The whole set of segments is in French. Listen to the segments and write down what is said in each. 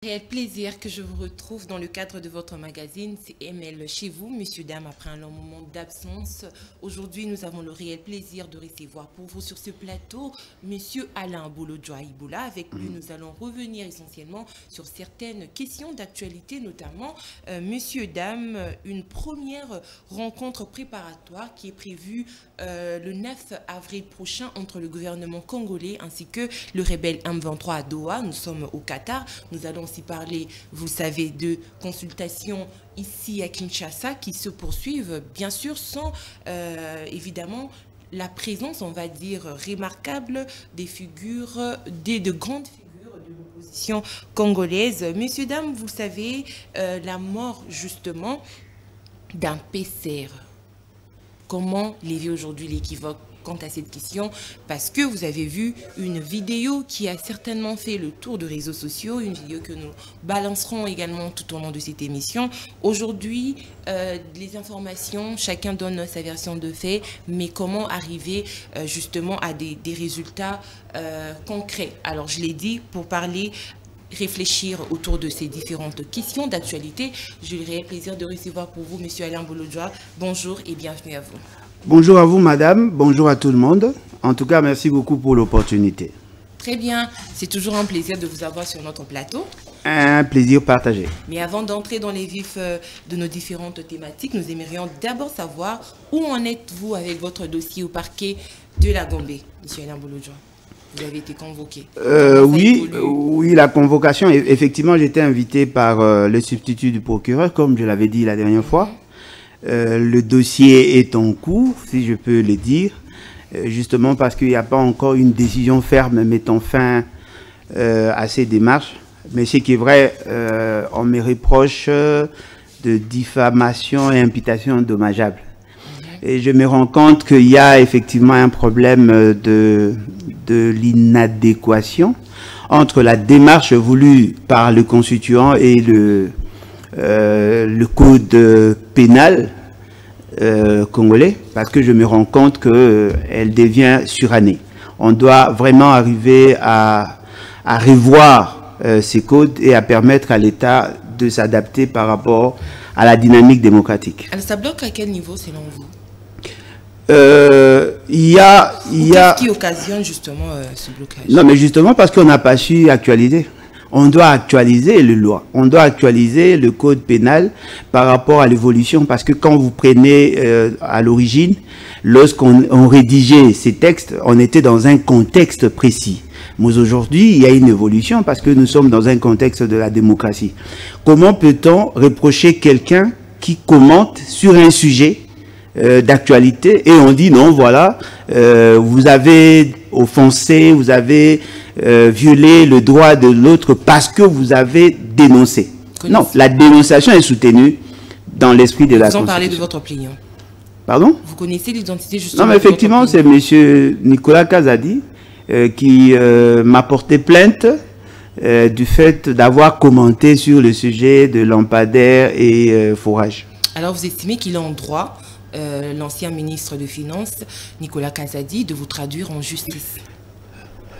Réel plaisir que je vous retrouve dans le cadre de votre magazine CML chez vous, messieurs, dames, après un long moment d'absence. Aujourd'hui, nous avons le réel plaisir de recevoir pour vous sur ce plateau monsieur Alain Bolodjoa-Iboula. Avec lui, nous allons revenir essentiellement sur certaines questions d'actualité, notamment, messieurs, dames, une première rencontre préparatoire qui est prévue le 9 avril prochain entre le gouvernement congolais ainsi que le rebelle M23 à Doha. Nous sommes au Qatar. Nous allons aussi parler, vous savez, de consultations ici à Kinshasa qui se poursuivent, bien sûr, sans évidemment la présence, on va dire, remarquable des figures, de grandes figures de l'opposition congolaise. Messieurs, dames, vous savez, la mort justement d'un PCR. Comment lever aujourd'hui l'équivoque quant à cette question? Parce que vous avez vu une vidéo qui a certainement fait le tour de réseaux sociaux, une vidéo que nous balancerons également tout au long de cette émission. Aujourd'hui, les informations, chacun donne sa version de fait, mais comment arriver justement à des résultats concrets? Alors, je l'ai dit, pour parler, réfléchir autour de ces différentes questions d'actualité, j'aurai le plaisir de recevoir pour vous monsieur Alain Bolodjoa. Bonjour et bienvenue à vous. Bonjour à vous madame, bonjour à tout le monde. En tout cas, merci beaucoup pour l'opportunité. Très bien, c'est toujours un plaisir de vous avoir sur notre plateau. Un plaisir partagé. Mais avant d'entrer dans les vifs de nos différentes thématiques, nous aimerions d'abord savoir où en êtes-vous avec votre dossier au parquet de la Gombe, monsieur Alain Bolodjoa. Vous avez été convoqué. Oui, la convocation, effectivement, j'étais invité par le substitut du procureur, comme je l'avais dit la dernière fois. Le dossier est en cours, si je peux le dire, justement parce qu'il n'y a pas encore une décision ferme mettant fin à ces démarches. Mais ce qui est vrai, on me reproche de diffamation et imputation dommageable. Et je me rends compte qu'il y a effectivement un problème de l'inadéquation entre la démarche voulue par le constituant et le code pénal congolais, parce que je me rends compte qu'elle devient surannée. On doit vraiment arriver à revoir ces codes et à permettre à l'État de s'adapter par rapport à la dynamique démocratique. Alors ça bloque à quel niveau selon vous? Qu'est-ce qui occasionne justement ce blocage? Non, mais justement parce qu'on n'a pas su actualiser. On doit actualiser les lois. On doit actualiser le code pénal par rapport à l'évolution. Parce que quand vous prenez à l'origine, lorsqu'on rédigeait ces textes, on était dans un contexte précis. Mais aujourd'hui, il y a une évolution parce que nous sommes dans un contexte de la démocratie. Comment peut-on reprocher quelqu'un qui commente sur un sujet d'actualité et on dit non, voilà, vous avez offensé, vous avez violé le droit de l'autre parce que vous avez dénoncé. Non, la dénonciation est soutenue dans l'esprit de la Constitution. Vous en parlez de votre pliant. Pardon? Vous connaissez l'identité justement? Non, mais effectivement, c'est M. Nicolas Kazadi qui m'a porté plainte du fait d'avoir commenté sur le sujet de lampadaire et fourrage. Alors vous estimez qu'il est en droit, l'ancien ministre de Finances, Nicolas Kazadi, de vous traduire en justice?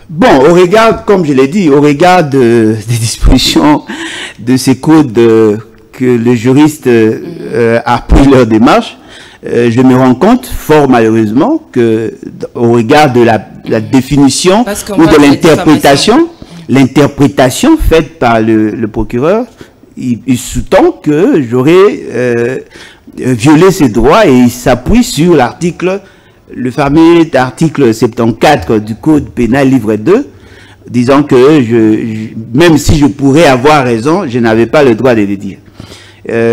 Bon, au regard, comme je l'ai dit, au regard des dispositions de ces codes que les juristes a pris leur démarche, je me rends compte, fort malheureusement, que au regard de la définition ou de l'interprétation faite par le procureur, il sous-tend que j'aurais violé ses droits et il s'appuie sur l'article, le fameux article 74 du Code pénal livre 2, disant que même si je pourrais avoir raison, je n'avais pas le droit de le dire.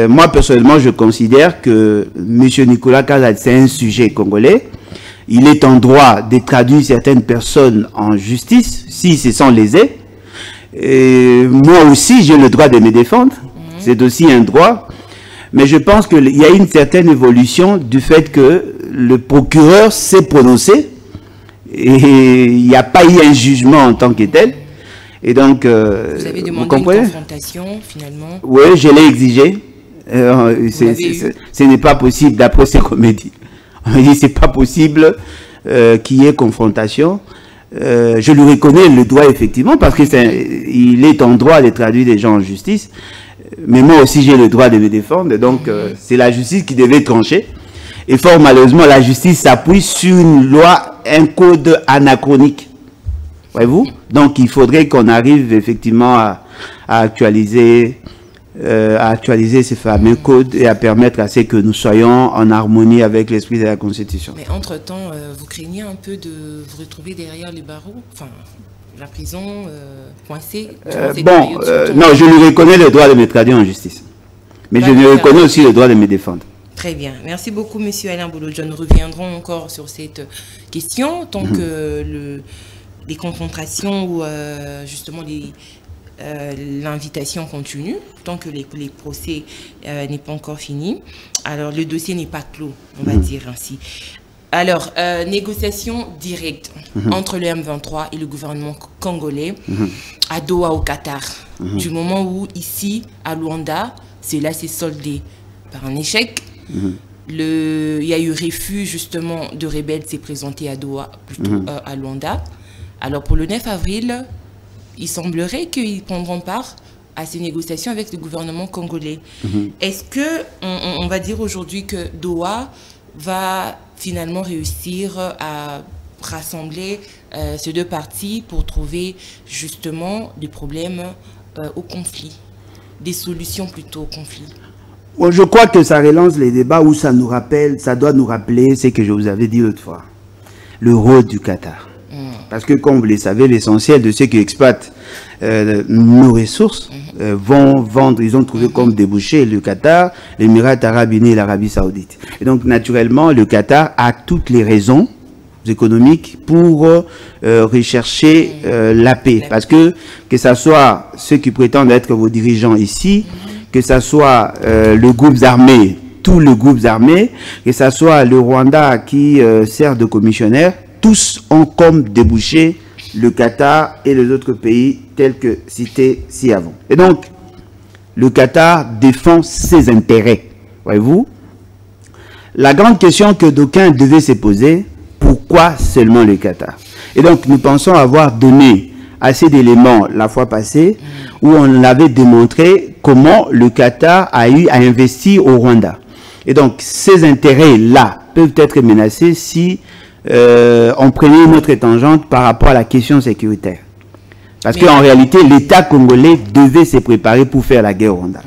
Moi, personnellement, je considère que M. Nicolas Kazadi, c'est un sujet congolais. Il est en droit de traduire certaines personnes en justice, si ce sont lésés. Et moi aussi, j'ai le droit de me défendre. C'est aussi un droit. Mais je pense qu'il y a une certaine évolution du fait que le procureur s'est prononcé et il n'y a pas eu un jugement en tant que tel. Et donc, vous avez demandé une confrontation finalement? Oui, je l'ai exigé. Ce n'est pas possible d'après ce qu'on me dit. On me dit c'est pas possible qu'il y ait confrontation. je lui reconnais le droit effectivement, parce qu'il est en droit de traduire des gens en justice, mais moi aussi j'ai le droit de me défendre, donc c'est la justice qui devait trancher. Et fort malheureusement, la justice s'appuie sur une loi, un code anachronique. Voyez-vous? Donc il faudrait qu'on arrive effectivement à actualiser ces fameux codes et à permettre à ce que nous soyons en harmonie avec l'esprit de la Constitution. Mais entre-temps, vous craignez un peu de vous retrouver derrière les barreaux, enfin, la prison, coincée non, je lui reconnais le droit de me traduire en justice. Mais je lui reconnais aussi le droit de me défendre. Très bien. Merci beaucoup, monsieur Alain Bolo-John. Nous reviendrons encore sur cette question tant que les confrontations ou justement l'invitation continue, tant que les procès n'est pas encore fini. Alors, le dossier n'est pas clos, on va dire ainsi. Alors, négociation directe entre le M23 et le gouvernement congolais à Doha, au Qatar. Du moment où, ici, à Luanda, cela s'est soldé par un échec. Il y a eu refus, justement, de rebelles s'est présenté à Doha, plutôt à Luanda. Alors, pour le 9 avril, il semblerait qu'ils prendront part à ces négociations avec le gouvernement congolais. Est-ce que on va dire aujourd'hui que Doha va finalement réussir à rassembler ces deux parties pour trouver justement des problèmes au conflit, des solutions plutôt au conflit? Bon, je crois que ça relance les débats où ça doit nous rappeler ce que je vous avais dit l'autre fois, le rôle du Qatar. Parce que, comme vous le savez, l'essentiel de ceux qui exploitent nos ressources vont vendre, ils ont trouvé comme débouché le Qatar, l'Émirat arabe unis et l'Arabie saoudite. Et donc, naturellement, le Qatar a toutes les raisons économiques pour rechercher la paix. Parce que ça soit ceux qui prétendent être vos dirigeants ici, que ça soit le groupe armé, tous les groupes armés, que ça soit le Rwanda qui sert de commissionnaire, tous ont comme débouché le Qatar et les autres pays tels que cités ci avant. Et donc, le Qatar défend ses intérêts. Voyez-vous? La grande question que d'aucuns devaient se poser, pourquoi seulement le Qatar? Et donc, nous pensons avoir donné assez d'éléments la fois passée où on avait démontré comment le Qatar a eu à investir au Rwanda. Et donc, ces intérêts-là peuvent être menacés si on prenait une autre tangente par rapport à la question sécuritaire. Parce qu'en réalité, l'État congolais devait se préparer pour faire la guerre au Rwanda.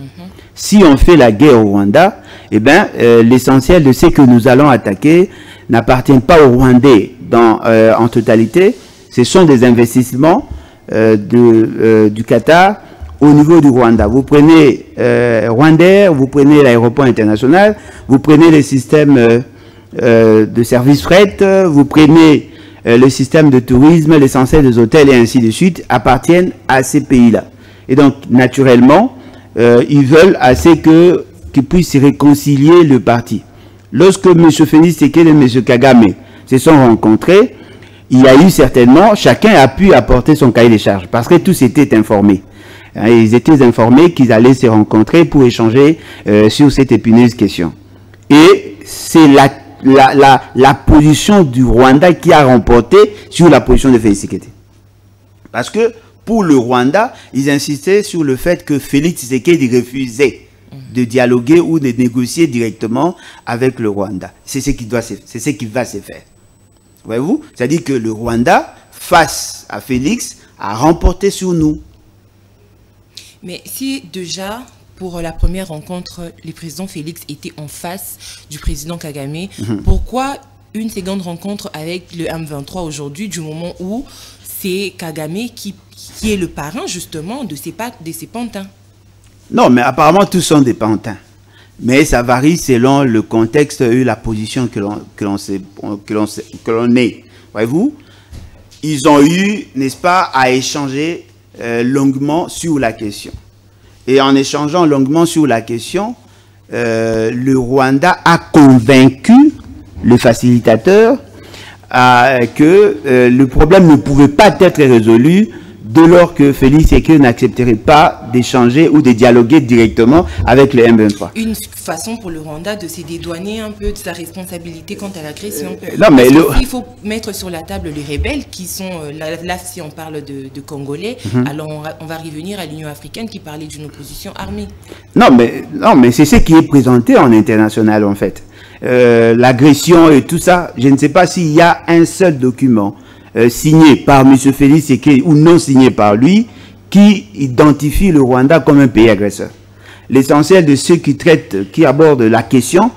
Si on fait la guerre au Rwanda, eh ben, l'essentiel de ce que nous allons attaquer n'appartient pas aux Rwandais en totalité. Ce sont des investissements du Qatar au niveau du Rwanda. Vous prenez Rwandair, vous prenez l'aéroport international, vous prenez les systèmes de services fret, vous prenez le système de tourisme, l'essentiel des hôtels et ainsi de suite appartiennent à ces pays-là. Et donc, naturellement, ils veulent assez qu'ils puissent réconcilier le parti. Lorsque M. Félix Tshisekedi et M. Kagame se sont rencontrés, il y a eu certainement, chacun a pu apporter son cahier de charges, parce que tous étaient informés. Ils étaient informés qu'ils allaient se rencontrer pour échanger sur cette épineuse question. Et c'est la position du Rwanda qui a remporté sur la position de Félix Tshisekedi. Parce que pour le Rwanda, ils insistaient sur le fait que Félix Tshisekedi refusait de dialoguer ou de négocier directement avec le Rwanda. C'est ce qui va se faire. Voyez-vous? C'est-à-dire que le Rwanda, face à Félix, a remporté sur nous. Mais si déjà, pour la première rencontre, le président Félix était en face du président Kagame, pourquoi une seconde rencontre avec le M23 aujourd'hui, du moment où c'est Kagame qui est le parrain justement de ces pantins? Non, mais apparemment tous sont des pantins. Mais ça varie selon le contexte et la position que l'on est. Voyez-vous? Ils ont eu, n'est-ce pas, à échanger longuement sur la question. Et en échangeant longuement sur la question, le Rwanda a convaincu le facilitateur que le problème ne pouvait pas être résolu dès lors que Félix Tshisekedi n'accepterait pas d'échanger ou de dialoguer directement avec le M23. Une façon pour le Rwanda de se dédouaner un peu de sa responsabilité quant à l'agression. Non, mais il faut mettre sur la table les rebelles qui sont, là si on parle de Congolais, alors on va revenir à l'Union africaine qui parlait d'une opposition armée. Non, mais c'est ce qui est présenté en international en fait. L'agression et tout ça, je ne sais pas s'il y a un seul document signé par M. Félix Tshisekedi ou non signé par lui qui identifie le Rwanda comme un pays agresseur. L'essentiel de ceux qui abordent la question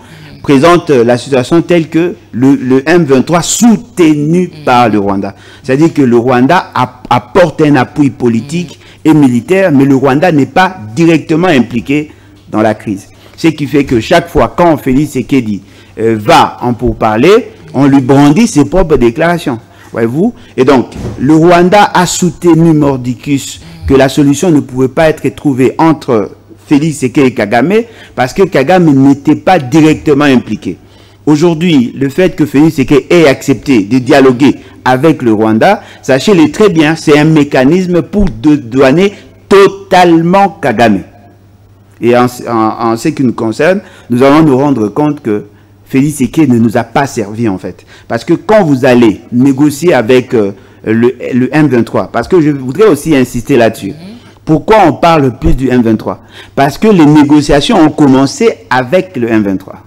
présente la situation telle que le M23 soutenu par le Rwanda. C'est-à-dire que le Rwanda apporte un appui politique et militaire, mais le Rwanda n'est pas directement impliqué dans la crise. Ce qui fait que chaque fois quand Félix Tshisekedi va en pourparler, on lui brandit ses propres déclarations. Voyez-vous? Et donc, le Rwanda a soutenu mordicus que la solution ne pouvait pas être trouvée entre Félix Tshisekedi et Kagame, parce que Kagame n'était pas directement impliqué. Aujourd'hui, le fait que Félix Tshisekedi ait accepté de dialoguer avec le Rwanda, sachez-le très bien, c'est un mécanisme pour dédouaner totalement Kagame. Et en ce qui nous concerne, nous allons nous rendre compte que Félix Tshisekedi ne nous a pas servi en fait. Parce que quand vous allez négocier avec le M23, parce que je voudrais aussi insister là-dessus. Pourquoi on parle plus du M23? Parce que les négociations ont commencé avec le M23.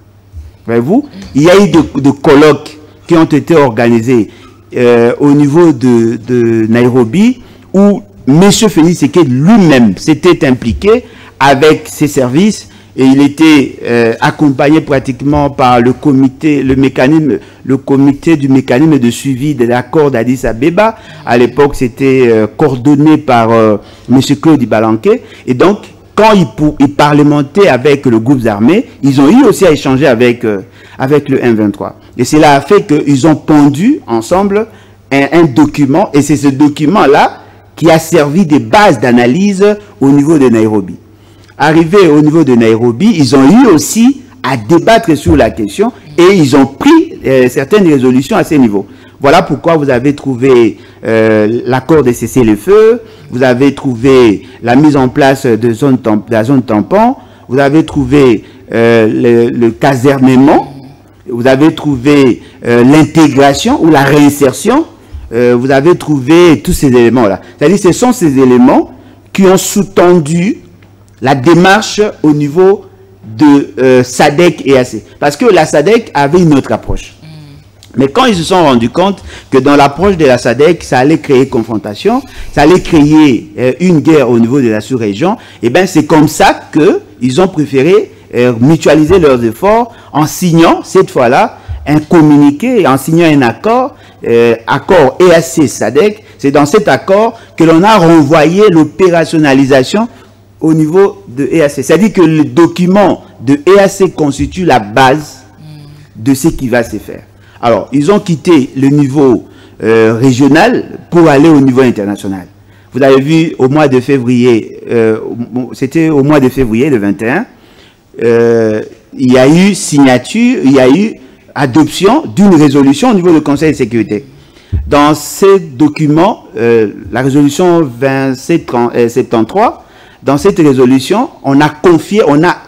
Voyez-vous? Il y a eu de colloques qui ont été organisés au niveau de Nairobi où M. Félix Tshisekedi lui-même s'était impliqué avec ses services et il était accompagné pratiquement par le comité du mécanisme de suivi de l'accord d'Addis Abeba. À l'époque, c'était coordonné par M. Claude Ibalanke. Et donc, quand ils parlementaient avec le groupe armé, ils ont eu aussi à échanger avec le M23. Et cela a fait qu'ils ont pondu ensemble un document, et c'est ce document-là qui a servi de base d'analyse au niveau de Nairobi. Arrivé au niveau de Nairobi, ils ont eu aussi à débattre sur la question et ils ont pris certaines résolutions à ce niveau. Voilà pourquoi vous avez trouvé l'accord de cessez-le-feu, vous avez trouvé la mise en place de la zone tampon, vous avez trouvé le casernement, vous avez trouvé l'intégration ou la réinsertion, vous avez trouvé tous ces éléments-là. C'est-à-dire que ce sont ces éléments qui ont sous-tendu la démarche au niveau de SADC et EAC. Parce que la SADC avait une autre approche. Mais quand ils se sont rendus compte que dans l'approche de la SADC, ça allait créer confrontation, ça allait créer une guerre au niveau de la sous-région, et bien c'est comme ça qu'ils ont préféré mutualiser leurs efforts en signant, cette fois-là, un communiqué, en signant un accord, accord EAC-SADC. C'est dans cet accord que l'on a renvoyé l'opérationnalisation au niveau de EAC. C'est-à-dire que le document de EAC constitue la base de ce qui va se faire. Alors, ils ont quitté le niveau régional pour aller au niveau international. Vous avez vu au mois de février, c'était au mois de février, le 21, il y a eu signature, il y a eu adoption d'une résolution au niveau du Conseil de sécurité. Dans ces documents, la résolution 2773, dans cette résolution, on a confié, on a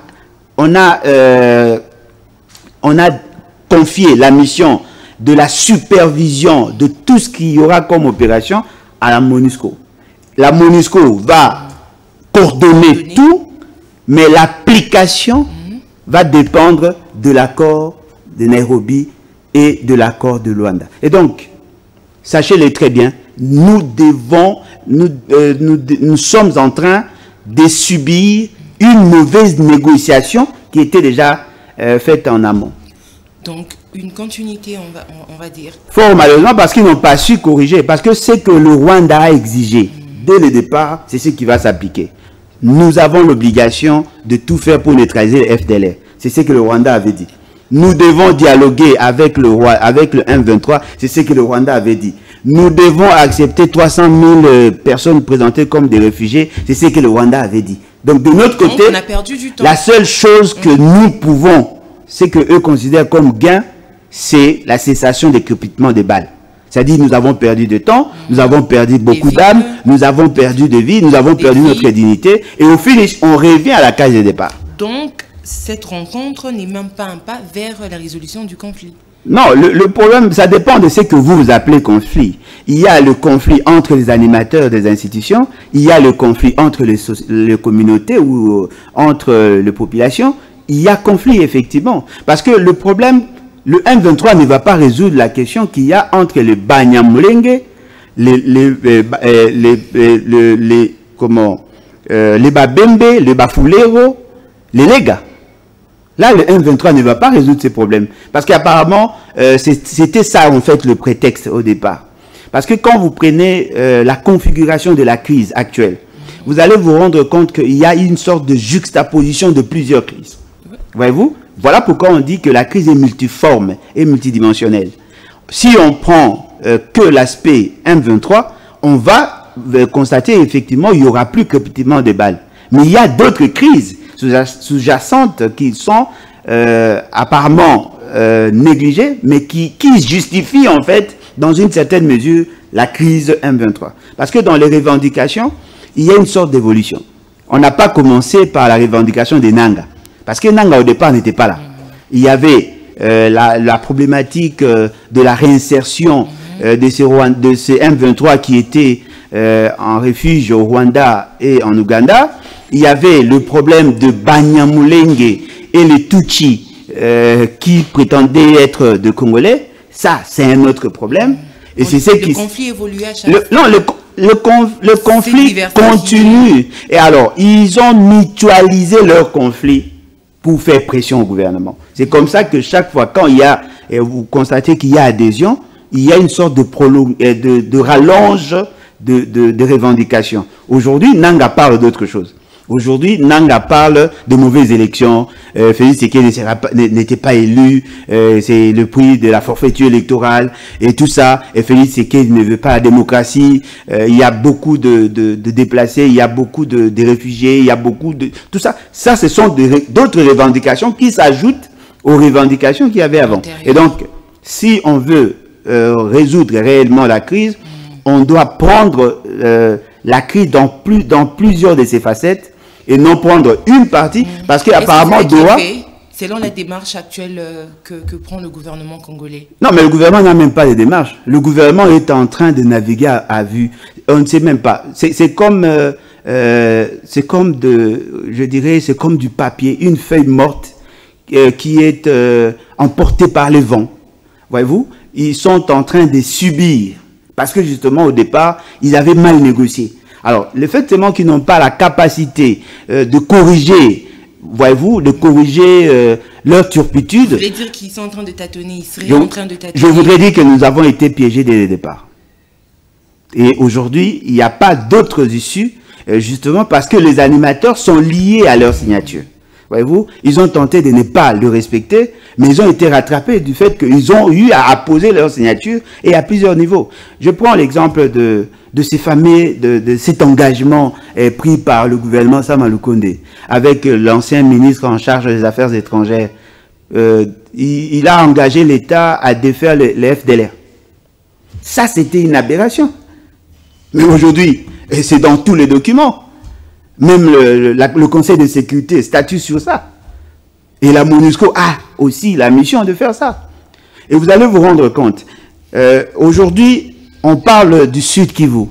confié la mission de la supervision de tout ce qu'il y aura comme opération à la MONUSCO. La MONUSCO va coordonner tout, mais l'application va dépendre de l'accord de Nairobi et de l'accord de Luanda. Et donc, sachez-le très bien, nous sommes en train de subir une mauvaise négociation qui était déjà faite en amont. Donc, une continuité, on va dire. Fort malheureusement, parce qu'ils n'ont pas su corriger. Parce que ce que le Rwanda a exigé dès le départ, c'est ce qui va s'appliquer. Nous avons l'obligation de tout faire pour neutraliser le FDLR. C'est ce que le Rwanda avait dit. Nous devons dialoguer avec le M23. C'est ce que le Rwanda avait dit. Nous devons accepter 300 000 personnes présentées comme des réfugiés. C'est ce que le Rwanda avait dit. Donc, de notre côté, on a perdu du temps. La seule chose que nous pouvons, ce que eux considèrent comme gain, c'est la cessation des crépitements des balles. C'est-à-dire, nous avons perdu de temps, nous avons perdu beaucoup d'âmes, nous avons perdu de vie, nous avons perdu notre dignité. Et au finish, on revient à la case de départ. Donc, cette rencontre n'est même pas un pas vers la résolution du conflit. Non, le problème, ça dépend de ce que vous appelez conflit. Il y a le conflit entre les animateurs des institutions, il y a le conflit entre les communautés ou entre les populations. Il y a conflit, effectivement. Parce que le problème, le M23 ne va pas résoudre la question qu'il y a entre les Banyamulenge, les Babembe, les Bafulero, les Lega. Là, le M23 ne va pas résoudre ces problèmes. Parce qu'apparemment, c'était ça, en fait, le prétexte au départ. Parce que quand vous prenez la configuration de la crise actuelle, vous allez vous rendre compte qu'il y a une sorte de juxtaposition de plusieurs crises. Voyez-vous? Voilà pourquoi on dit que la crise est multiforme et multidimensionnelle. Si on prend que l'aspect M23, on va constater effectivement qu'il n'y aura plus qu'effectivement des balles. Mais il y a d'autres crises sous-jacentes qui sont apparemment négligées, mais qui justifient en fait, dans une certaine mesure, la crise M23. Parce que dans les revendications, il y a une sorte d'évolution. On n'a pas commencé par la revendication des Nanga. Parce que Nanga, au départ, n'était pas là. Il y avait la problématique de la réinsertion de ces M23 qui étaient en refuge au Rwanda et en Ouganda. Il y avait le problème de Banyamulenge et les Tutsis qui prétendaient être de Congolais. Ça, c'est un autre problème. Et c'est ce qui... Le conflit évolue à chaque fois. Non, le conflit continue. Et alors, ils ont mutualisé leur conflit pour faire pression au gouvernement. C'est comme ça que chaque fois, quand il y a, vous constatez qu'il y a adhésion, il y a une sorte de rallonge de revendications. Aujourd'hui, Nanga parle d'autre chose. Aujourd'hui, Nanga parle de mauvaises élections. Félix Tshisekedi n'était pas élu. C'est le prix de la forfaiture électorale et tout ça. Et Félix Tshisekedi ne veut pas la démocratie. Il y a beaucoup de déplacés, il y a beaucoup de réfugiés, il y a beaucoup de... Tout ça. Ça, ce sont d'autres revendications qui s'ajoutent aux revendications qu'il y avait avant. Et donc, si on veut résoudre réellement la crise, on doit prendre la crise dans plusieurs de ses facettes et non prendre une partie, parce qu'apparemment Doha... Selon la démarche actuelle que prend le gouvernement congolais. Non, mais le gouvernement n'a même pas de démarche. Le gouvernement est en train de naviguer à vue. On ne sait même pas. C'est comme je dirais, c'est comme du papier, une feuille morte qui est emportée par les vents. Voyez-vous, ils sont en train de subir. Parce que justement, au départ, ils avaient mal négocié. Alors, le fait seulement qu'ils n'ont pas la capacité de corriger, voyez-vous, de corriger leur turpitude. Vous voulez dire qu'ils sont en train de tâtonner, ils seraient en train de tâtonner. Je voudrais dire que nous avons été piégés dès le départ. Et aujourd'hui, il n'y a pas d'autres issues, justement parce que les animateurs sont liés à leur signature. Voyez-vous, ils ont tenté de ne pas le respecter, mais ils ont été rattrapés du fait qu'ils ont eu à apposer leur signature et à plusieurs niveaux. Je prends l'exemple de ces fameux, de cet engagement pris par le gouvernement Sama Lukonde avec l'ancien ministre en charge des Affaires étrangères. Il a engagé l'État à défaire les FDLR. Ça, c'était une aberration. Mais aujourd'hui, et c'est dans tous les documents, même le Conseil de sécurité statue sur ça. Et la MONUSCO a aussi la mission de faire ça. Et vous allez vous rendre compte, aujourd'hui, on parle du Sud Kivu.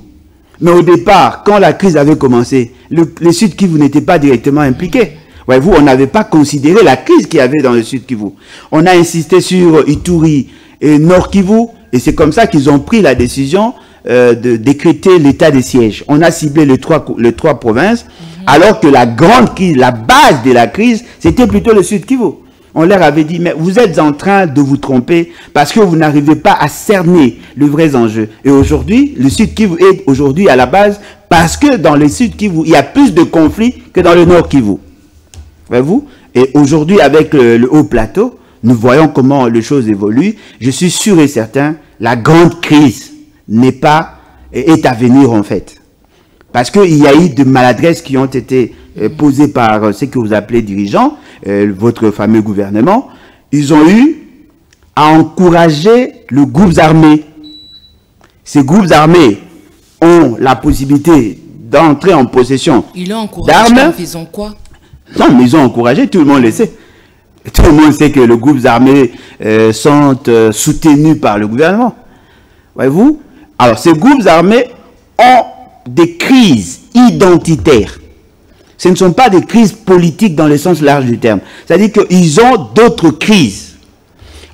Mais au départ, quand la crise avait commencé, le Sud Kivu n'était pas directement impliqué. Voyez-vous, on n'avait pas considéré la crise qu'il y avait dans le Sud Kivu. On a insisté sur Ituri et Nord Kivu, et c'est comme ça qu'ils ont pris la décision de décréter l'état de siège. On a ciblé les trois provinces, alors que la grande crise, la base de la crise, c'était plutôt le Sud Kivu. On leur avait dit, mais vous êtes en train de vous tromper parce que vous n'arrivez pas à cerner le vrai enjeu. Et aujourd'hui, le Sud Kivu est aujourd'hui à la base parce que dans le Sud Kivu, il y a plus de conflits que dans le Nord Kivu. Voyez-vous? Et aujourd'hui, avec le haut plateau, nous voyons comment les choses évoluent. Je suis sûr et certain, la grande crise est à venir en fait. Parce qu'il y a eu de maladresses qui ont été posées par ce que vous appelez dirigeants, votre fameux gouvernement. Ils ont eu à encourager le groupe armé ces groupes armés ont la possibilité d'entrer en possession d'armes. Ils l'ont encouragé en faisant quoi? Non, mais ils ont encouragé, tout le monde le sait. Tout le monde sait que les groupes armés sont soutenus par le gouvernement. Voyez-vous? Alors, ces groupes armés ont des crises identitaires. Ce ne sont pas des crises politiques dans le sens large du terme. C'est-à-dire qu'ils ont d'autres crises.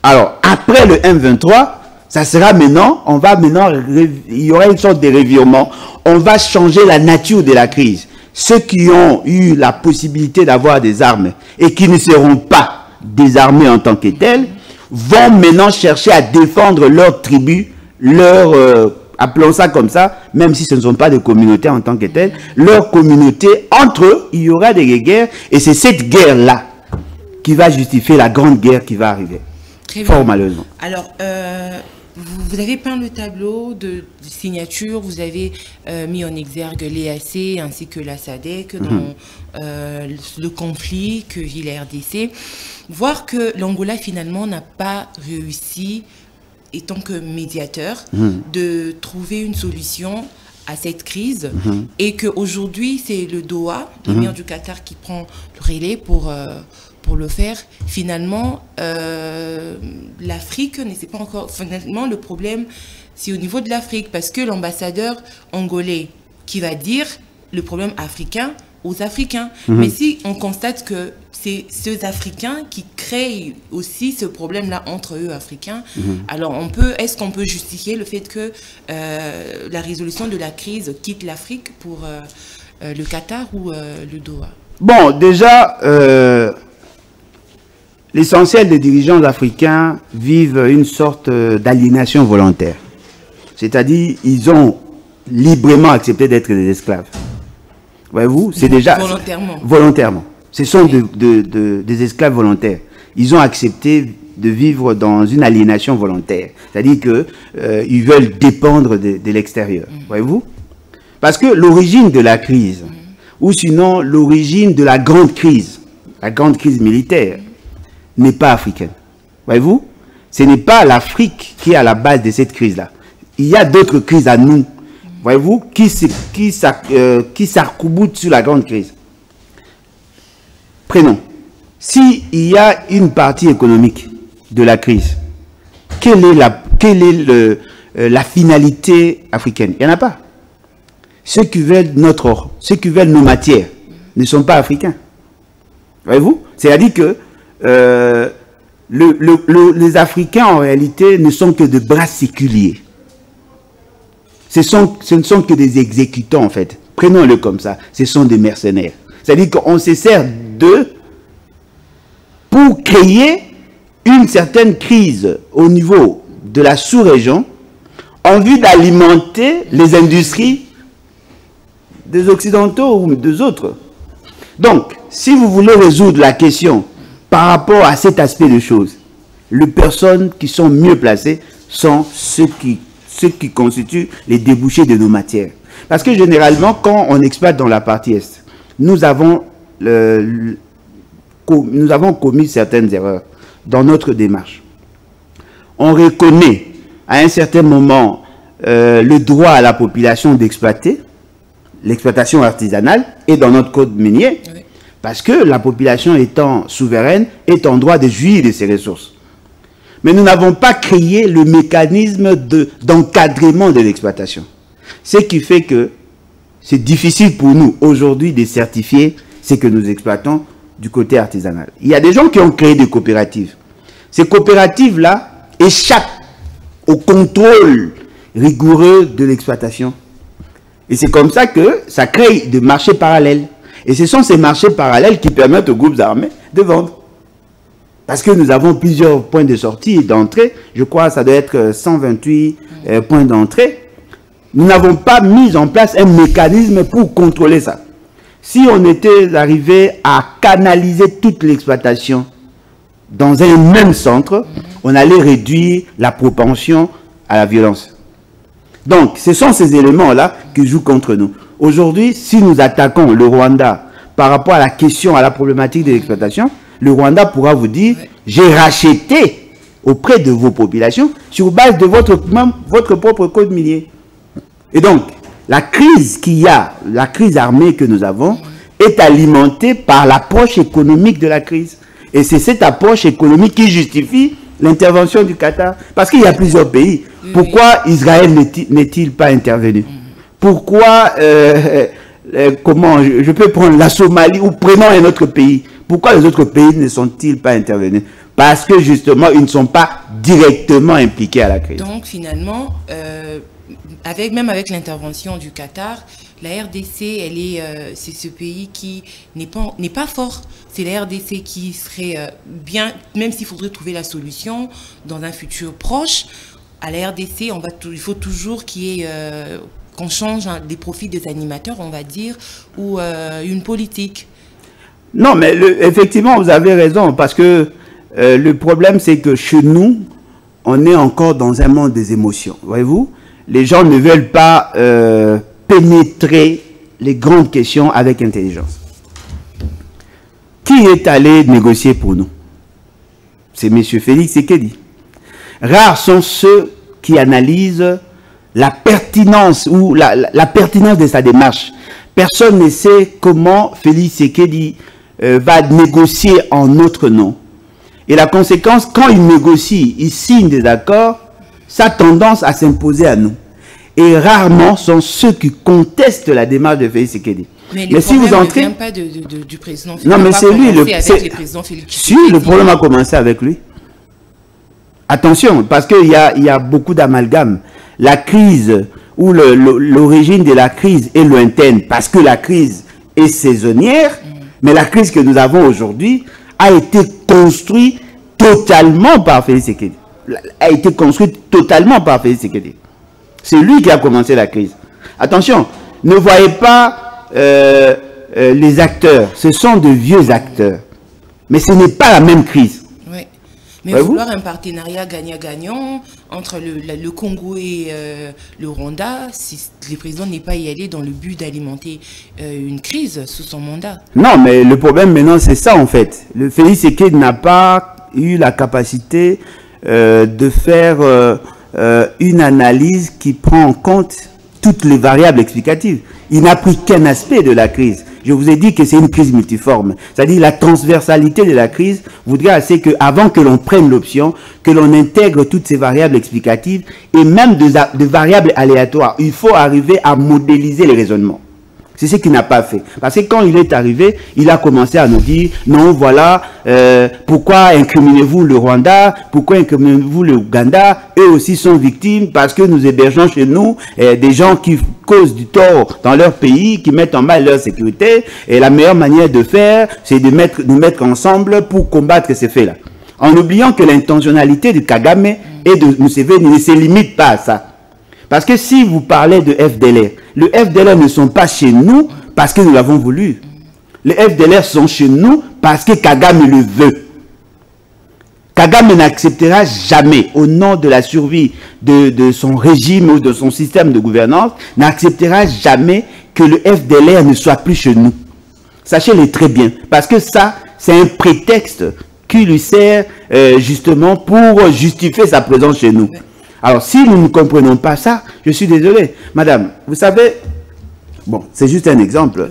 Alors, après le M23, ça sera maintenant, il y aura une sorte de revirement. On va changer la nature de la crise. Ceux qui ont eu la possibilité d'avoir des armes et qui ne seront pas désarmés en tant que tels, vont maintenant chercher à défendre leur tribu, leur, appelons ça comme ça, même si ce ne sont pas des communautés en tant que telles, leur communauté, entre eux, il y aura des guerres, et c'est cette guerre-là qui va justifier la grande guerre qui va arriver. Très fort bien. Malheureusement. Alors, vous avez peint le tableau de signature, vous avez mis en exergue l'EAC ainsi que la SADC dans le conflit que vit la RDC. Voir que l'Angola finalement n'a pas réussi, étant que médiateur, de trouver une solution à cette crise et qu'aujourd'hui c'est le Doha, l'émir du Qatar, qui prend le relais pour le faire. Finalement, l'Afrique ne sait pas encore. Finalement, le problème, c'est au niveau de l'Afrique, parce que l'ambassadeur angolais qui va dire le problème africain aux Africains. Mais si on constate que c'est ceux Africains qui créent aussi ce problème-là entre eux, Africains, alors est-ce qu'on peut justifier le fait que la résolution de la crise quitte l'Afrique pour le Qatar ou le Doha? Bon, déjà, l'essentiel des dirigeants africains vivent une sorte d'aliénation volontaire. C'est-à-dire, ils ont librement accepté d'être des esclaves. Voyez-vous, c'est déjà... Volontairement. Volontairement. Ce sont des esclaves volontaires. Ils ont accepté de vivre dans une aliénation volontaire. C'est-à-dire qu'ils veulent dépendre de l'extérieur. Voyez-vous? Parce que l'origine de la crise, ou sinon l'origine de la grande crise militaire, n'est pas africaine. Voyez-vous? Ce n'est pas l'Afrique qui est à la base de cette crise-là. Il y a d'autres crises à nous, voyez-vous, qui s'arc-boutent sur la grande crise. Prenons. S'il y a une partie économique de la crise, quelle est la finalité africaine? Il n'y en a pas. Ceux qui veulent notre or, ceux qui veulent nos matières, ne sont pas africains. Voyez-vous? C'est-à-dire que les Africains, en réalité, ne sont que de bras séculiers. Ce ne sont que des exécutants, en fait. Prenons-le comme ça. Ce sont des mercenaires. C'est-à-dire qu'on se sert d'eux pour créer une certaine crise au niveau de la sous-région en vue d'alimenter les industries des Occidentaux ou des autres. Donc, si vous voulez résoudre la question par rapport à cet aspect de choses, les personnes qui sont mieux placées sont ceux qui constituent les débouchés de nos matières. Parce que généralement, quand on exploite dans la partie Est, nous avons commis certaines erreurs dans notre démarche. On reconnaît à un certain moment le droit à la population d'exploiter, l'exploitation artisanale, et dans notre code minier, oui. Parce que la population étant souveraine est en droit de jouir de ses ressources. Mais nous n'avons pas créé le mécanisme d'encadrement de l'exploitation. Ce qui fait que c'est difficile pour nous aujourd'hui de certifier ce que nous exploitons du côté artisanal. Il y a des gens qui ont créé des coopératives. Ces coopératives-là échappent au contrôle rigoureux de l'exploitation. Et c'est comme ça que ça crée des marchés parallèles. Et ce sont ces marchés parallèles qui permettent aux groupes armés de vendre. Parce que nous avons plusieurs points de sortie et d'entrée. Je crois que ça doit être 128 points d'entrée. Nous n'avons pas mis en place un mécanisme pour contrôler ça. Si on était arrivé à canaliser toute l'exploitation dans un même centre, on allait réduire la propension à la violence. Donc, ce sont ces éléments-là qui jouent contre nous. Aujourd'hui, si nous attaquons le Rwanda par rapport à la question, à la problématique de l'exploitation, le Rwanda pourra vous dire, j'ai racheté auprès de vos populations sur base de votre propre code minier. Et donc, la crise qu'il y a, la crise armée que nous avons, est alimentée par l'approche économique de la crise. Et c'est cette approche économique qui justifie l'intervention du Qatar. Parce qu'il y a plusieurs pays. Pourquoi Israël n'est-il pas intervenu? Pourquoi, comment, je peux prendre la Somalie ou prenons un autre pays. Pourquoi les autres pays ne sont-ils pas intervenus? Parce que justement, ils ne sont pas directement impliqués à la crise. Donc finalement, même avec l'intervention du Qatar, la RDC, c'est ce pays qui n'est pas fort. C'est la RDC qui serait bien, même s'il faudrait trouver la solution dans un futur proche. À la RDC, il faut toujours qu'on change des profils des animateurs, on va dire, ou une politique. Non, mais effectivement, vous avez raison, parce que le problème, c'est que chez nous, on est encore dans un monde des émotions. Voyez-vous, les gens ne veulent pas pénétrer les grandes questions avec intelligence. Qui est allé négocier pour nous? C'est M. Félix Tshisekedi. Rares sont ceux qui analysent la pertinence ou la pertinence de sa démarche. Personne ne sait comment Félix Tshisekedi va négocier en notre nom. Et la conséquence, quand il négocie, il signe des accords, ça a tendance à s'imposer à nous. Et rarement sont ceux qui contestent la démarche de Félix Tshisekedi. Mais si vous entrez, ne vient pas du président Félix. Non, mais c'est lui le problème a commencé avec lui. Attention, parce qu'il y a beaucoup d'amalgame. La crise ou l'origine de la crise est lointaine parce que la crise est saisonnière, mais la crise que nous avons aujourd'hui a été construite totalement par Félix Tshisekedi. C'est lui qui a commencé la crise. Attention, ne voyez pas les acteurs, ce sont de vieux acteurs. Mais ce n'est pas la même crise. Oui. Mais vouloir un partenariat gagnant-gagnant entre le Congo et le Rwanda, si le président n'est pas y allé dans le but d'alimenter une crise sous son mandat. Non, mais le problème maintenant, c'est ça en fait. Le Félix Tshisekedi n'a pas eu la capacité de faire une analyse qui prend en compte toutes les variables explicatives. Il n'a pris qu'un aspect de la crise. Je vous ai dit que c'est une crise multiforme. C'est-à-dire la transversalité de la crise voudrait assez qu'avant que l'on prenne l'option, que l'on intègre toutes ces variables explicatives et même de variables aléatoires. Il faut arriver à modéliser les raisonnements. C'est ce qu'il n'a pas fait. Parce que quand il est arrivé, il a commencé à nous dire, non, voilà, pourquoi incriminez-vous le Rwanda, pourquoi incriminez-vous le Ouganda, eux aussi sont victimes parce que nous hébergeons chez nous des gens qui causent du tort dans leur pays, qui mettent en mal leur sécurité, et la meilleure manière de faire, c'est de nous mettre ensemble pour combattre ces faits-là. En oubliant que l'intentionnalité de Kagame et de Museveni ne se limite pas à ça. Parce que si vous parlez de FDLR, le FDLR ne sont pas chez nous parce que nous l'avons voulu. Les FDLR sont chez nous parce que Kagame le veut. Kagame n'acceptera jamais, au nom de la survie de son régime ou de son système de gouvernance, n'acceptera jamais que le FDLR ne soit plus chez nous. Sachez-le très bien, parce que ça, c'est un prétexte qui lui sert justement pour justifier sa présence chez nous. Alors, si nous ne comprenons pas ça, je suis désolé. Madame, vous savez, bon, c'est juste un exemple.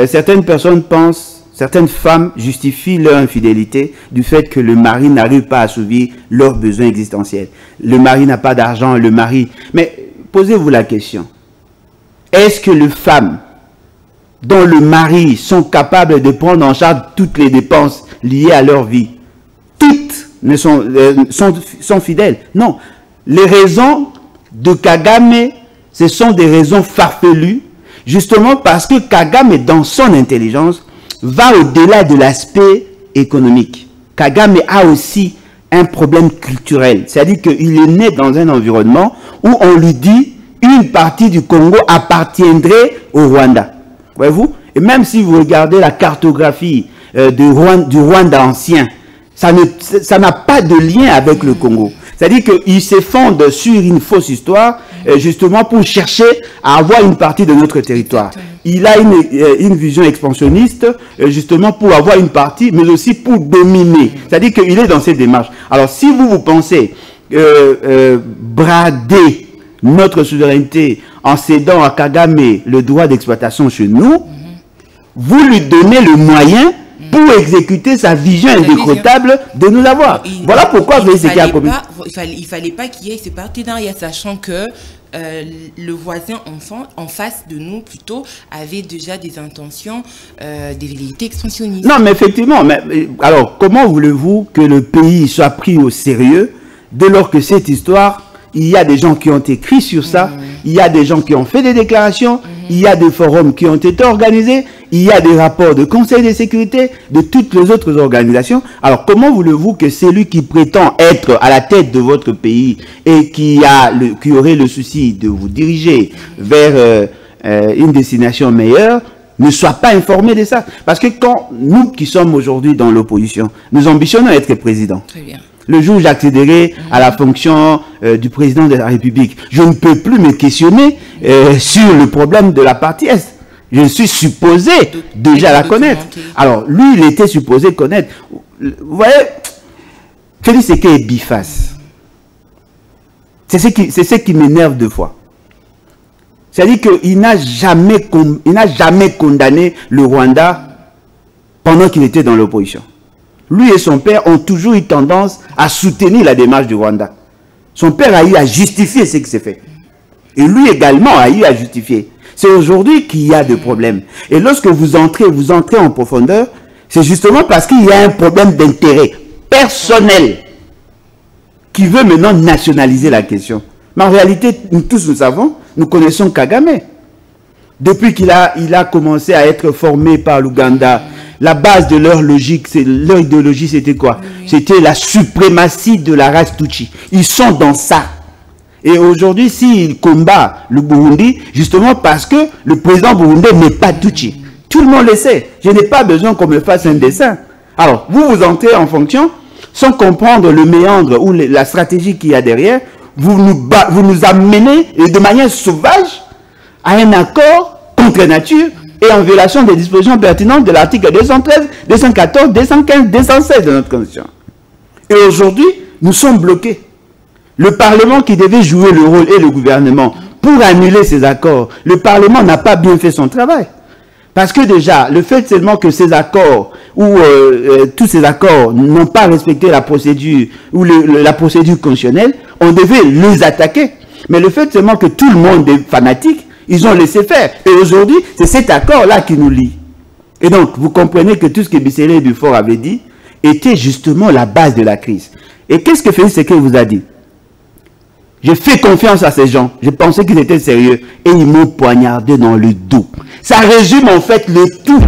Certaines personnes pensent, certaines femmes justifient leur infidélité du fait que le mari n'arrive pas à assouvir leurs besoins existentiels. Le mari n'a pas d'argent, le mari... Mais posez-vous la question. Est-ce que les femmes dont le mari sont capables de prendre en charge toutes les dépenses liées à leur vie, toutes ne sont fidèles? Non. Les raisons de Kagame, ce sont des raisons farfelues, justement parce que Kagame, dans son intelligence, va au-delà de l'aspect économique. Kagame a aussi un problème culturel, c'est-à-dire qu'il est né dans un environnement où on lui dit une partie du Congo appartiendrait au Rwanda. Voyez-vous? Et même si vous regardez la cartographie du Rwanda ancien, ça n'a pas de lien avec le Congo. C'est-à-dire qu'il se fonde sur une fausse histoire justement pour chercher à avoir une partie de notre territoire. Il a une vision expansionniste, justement pour avoir une partie, mais aussi pour dominer. C'est-à-dire qu'il est dans cette démarche. Alors, si vous pensez brader notre souveraineté en cédant à Kagame le droit d'exploitation chez nous, vous lui donnez le moyen pour exécuter sa vision indécrottable de nous avoir. Voilà pourquoi il fallait pas qu'il y ait ce partenariat, sachant que le voisin en face de nous plutôt avait déjà des intentions des velléités expansionnistes. Non, mais effectivement, alors comment voulez-vous que le pays soit pris au sérieux dès lors que cette histoire, il y a des gens qui ont écrit sur ça, il y a des gens qui ont fait des déclarations, il y a des forums qui ont été organisés, il y a des rapports de Conseil de sécurité, de toutes les autres organisations. Alors, comment voulez-vous que celui qui prétend être à la tête de votre pays et qui aurait le souci de vous diriger vers une destination meilleure ne soit pas informé de ça? Parce que quand nous qui sommes aujourd'hui dans l'opposition, nous ambitionnons être président. Très bien. Le jour où j'accéderai à la fonction du président de la République, je ne peux plus me questionner sur le problème de la partie Est. Je suis supposé déjà la connaître. Alors, lui, il était supposé connaître. Vous voyez, Félix Séké est biface. C'est ce qui m'énerve deux fois. C'est-à-dire qu'il n'a jamais condamné le Rwanda pendant qu'il était dans l'opposition. Lui et son père ont toujours eu tendance à soutenir la démarche du Rwanda. Son père a eu à justifier ce qui s'est fait. Et lui également a eu à justifier. C'est aujourd'hui qu'il y a des problèmes. Et lorsque vous entrez en profondeur, c'est justement parce qu'il y a un problème d'intérêt personnel qui veut maintenant nationaliser la question. Mais en réalité, nous tous nous savons, nous connaissons Kagame. Depuis qu'il a commencé à être formé par l'Ouganda, la base de leur logique, leur idéologie, c'était quoi? C'était la suprématie de la race Tutsi. Ils sont dans ça. Et aujourd'hui, s'ils combattent le Burundi, justement parce que le président burundais n'est pas Tutsi. Tout le monde le sait. Je n'ai pas besoin qu'on me fasse un dessin. Alors, vous entrez en fonction, sans comprendre le méandre ou la stratégie qu'il y a derrière, vous nous amenez de manière sauvage à un accord contre nature et en violation des dispositions pertinentes de l'article 213, 214, 215, 216 de notre Constitution. Et aujourd'hui, nous sommes bloqués. Le Parlement qui devait jouer le rôle et le gouvernement pour annuler ces accords, le Parlement n'a pas bien fait son travail. Parce que déjà, le fait seulement que ces accords, ou tous ces accords n'ont pas respecté la procédure, ou la procédure constitutionnelle, on devait les attaquer. Mais le fait seulement que tout le monde est fanatique, ils ont laissé faire. Et aujourd'hui, c'est cet accord-là qui nous lie. Et donc, vous comprenez que tout ce que Bissele Dufort avait dit était justement la base de la crise. Et qu'est-ce que Félix Séké vous a dit? J'ai fait confiance à ces gens. Je pensais qu'ils étaient sérieux. Et ils m'ont poignardé dans le dos. Ça résume en fait le tout.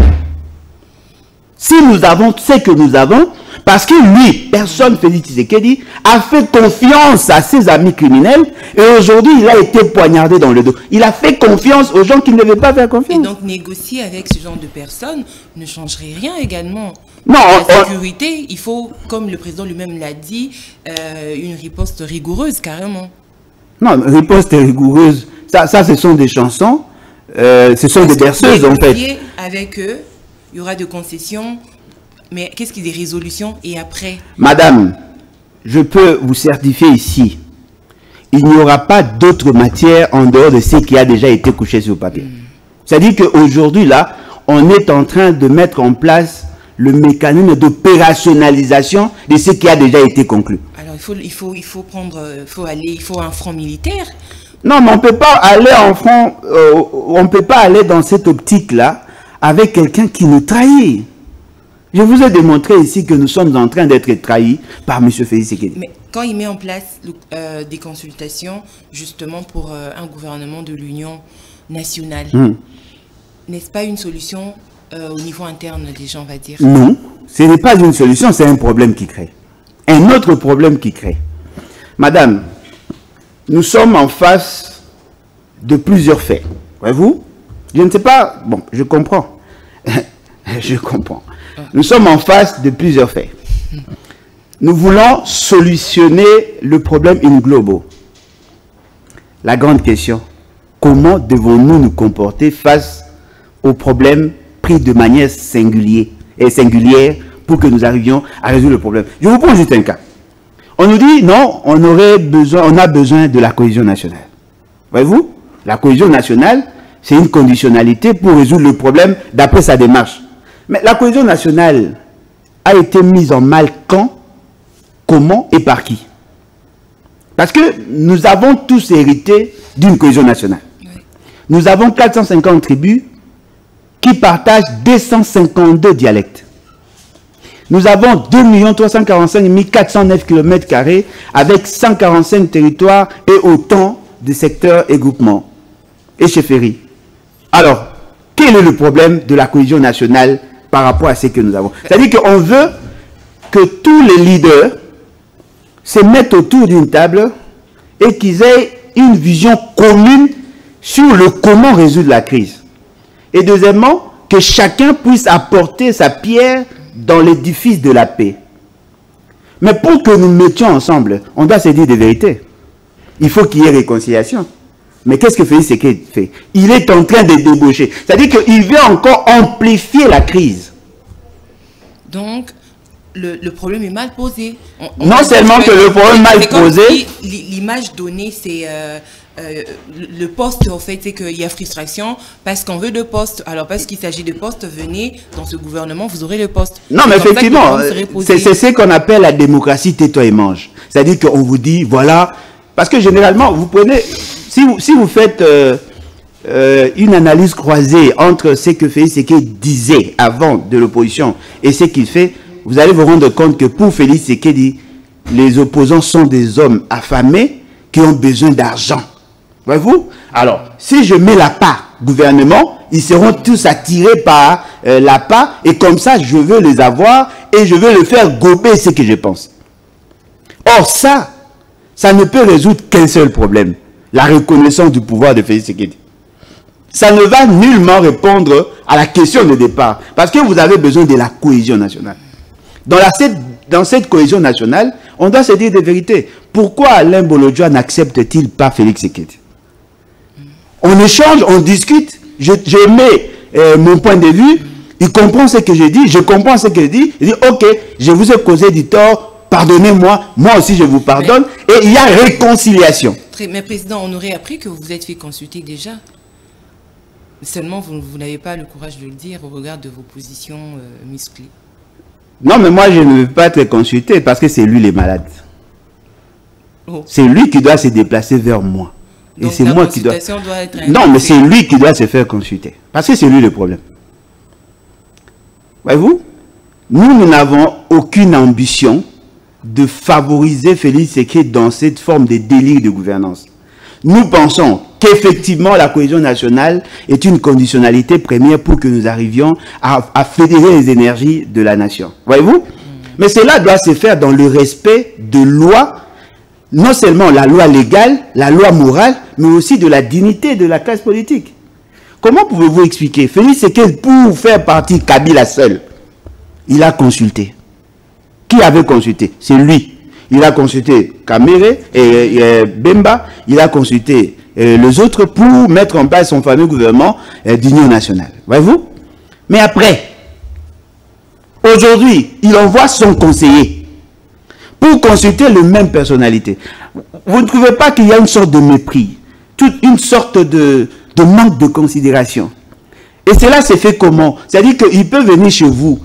Si nous avons ce que nous avons, parce que lui, personne, Félix Tshisekedi, a fait confiance à ses amis criminels et aujourd'hui, il a été poignardé dans le dos. Il a fait confiance aux gens qui ne devaient pas faire confiance. Et donc, négocier avec ce genre de personnes ne changerait rien également. Non, la sécurité, il faut, comme le président lui-même l'a dit, une riposte rigoureuse, carrément. Non, riposte rigoureuse, ça ce sont des chansons, ce sont des berceuses en fait. Avec eux, il y aura des concessions, mais qu'est-ce qu'il y a des résolutions et après? Madame, je peux vous certifier ici, il n'y aura pas d'autre matière en dehors de ce qui a déjà été couché sur le papier. C'est-à-dire qu'aujourd'hui, là, on est en train de mettre en place le mécanisme d'opérationnalisation de ce qui a déjà été conclu. Alors, il faut un front militaire. Non, mais on peut pas aller en front, on peut pas aller dans cette optique-là avec quelqu'un qui nous trahit. Je vous ai démontré ici que nous sommes en train d'être trahis par M. Félix Sékédi. Mais quand il met en place des consultations, justement pour un gouvernement de l'Union nationale, n'est-ce pas une solution au niveau interne des gens, on va dire? Non, ce n'est pas une solution, c'est un problème qui crée. Un autre problème qui crée. Madame, nous sommes en face de plusieurs faits. Voyez-vous? Je ne sais pas, bon, je comprends. Je comprends. Nous sommes en face de plusieurs faits. Nous voulons solutionner le problème in globo. la grande question, comment devons-nous nous comporter face aux problèmes pris de manière singulière pour que nous arrivions à résoudre le problème? Je vous prends juste un cas. On nous dit, non, on a besoin de la cohésion nationale. Voyez-vous, la cohésion nationale, c'est une conditionnalité pour résoudre le problème d'après sa démarche. Mais la cohésion nationale a été mise en mal quand, comment et par qui? Parce que nous avons tous hérité d'une cohésion nationale. Oui. Nous avons 450 tribus qui partagent 252 dialectes. Nous avons 2 345 409 km² avec 145 territoires et autant de secteurs et groupements et chefferies. Alors, quel est le problème de la cohésion nationale par rapport à ce que nous avons? C'est-à-dire qu'on veut que tous les leaders se mettent autour d'une table et qu'ils aient une vision commune sur le comment résoudre la crise. Et deuxièmement, que chacun puisse apporter sa pierre dans l'édifice de la paix. Mais pour que nous mettions ensemble, on doit se dire des vérités. Il faut qu'il y ait réconciliation. Mais qu'est-ce que Félix Tshisekedi fait? Il est en train de débaucher. C'est-à-dire qu'il veut encore amplifier la crise. Donc, le problème est mal posé. Non seulement que le problème est mal posé. L'image donnée, c'est le poste, en fait, c'est qu'il y a frustration parce qu'on veut de postes. Alors, parce qu'il s'agit de postes, venez dans ce gouvernement, vous aurez le poste. Non, mais effectivement, c'est ce qu'on appelle la démocratie tais-toi et mange. C'est-à-dire qu'on vous dit, voilà, parce que généralement, vous prenez, si vous faites une analyse croisée entre ce que Félix Tshisekedi disait avant de l'opposition et ce qu'il fait, vous allez vous rendre compte que pour Félix Tshisekedi, les opposants sont des hommes affamés qui ont besoin d'argent. Voyez-vous? Alors, si je mets l'appât gouvernement, ils seront tous attirés par l'appât et comme ça, je veux les avoir et je veux le faire gober ce que je pense. Or, ça ne peut résoudre qu'un seul problème, la reconnaissance du pouvoir de Félix Tshisekedi. Ça ne va nullement répondre à la question de départ parce que vous avez besoin de la cohésion nationale. Dans cette cohésion nationale, on doit se dire des vérités. Pourquoi Alain Bolodjoa n'accepte-t-il pas Félix Tshisekedi? On échange, on discute, je mets mon point de vue, il comprend ce que je dis, je comprends ce que je dis, il dit ok, je vous ai causé du tort, pardonnez-moi, moi aussi je vous pardonne, et il y a réconciliation. Mais Président, on aurait appris que vous vous êtes fait consulter déjà. Seulement, vous n'avez pas le courage de le dire au regard de vos positions musclées. Non, mais moi, je ne veux pas être consulté parce que c'est lui les malades. Oh. C'est lui qui doit se déplacer vers moi. Donc, et c'est moi qui doit être non, mais c'est lui qui doit se faire consulter. Parce que c'est lui le problème. Voyez-vous, nous n'avons aucune ambition de favoriser Félix Tshisekedi dans cette forme de délire de gouvernance. Nous pensons qu'effectivement la cohésion nationale est une conditionnalité première pour que nous arrivions à fédérer les énergies de la nation. Voyez-vous? Mais cela doit se faire dans le respect de lois, non seulement la loi légale, la loi morale, mais aussi de la dignité de la classe politique. Comment pouvez-vous expliquer? Félix Tshisekedi, pour faire partie Kabila seul, il a consulté. Qui avait consulté? C'est lui. Il a consulté Kamere et Bemba, il a consulté les autres pour mettre en place son fameux gouvernement d'union nationale. Voyez-vous? Mais après, aujourd'hui, il envoie son conseiller pour consulter les mêmes personnalités. Vous ne trouvez pas qu'il y a une sorte de mépris, une sorte de manque de considération? Et cela s'est fait comment? C'est-à-dire qu'il peut venir chez vous.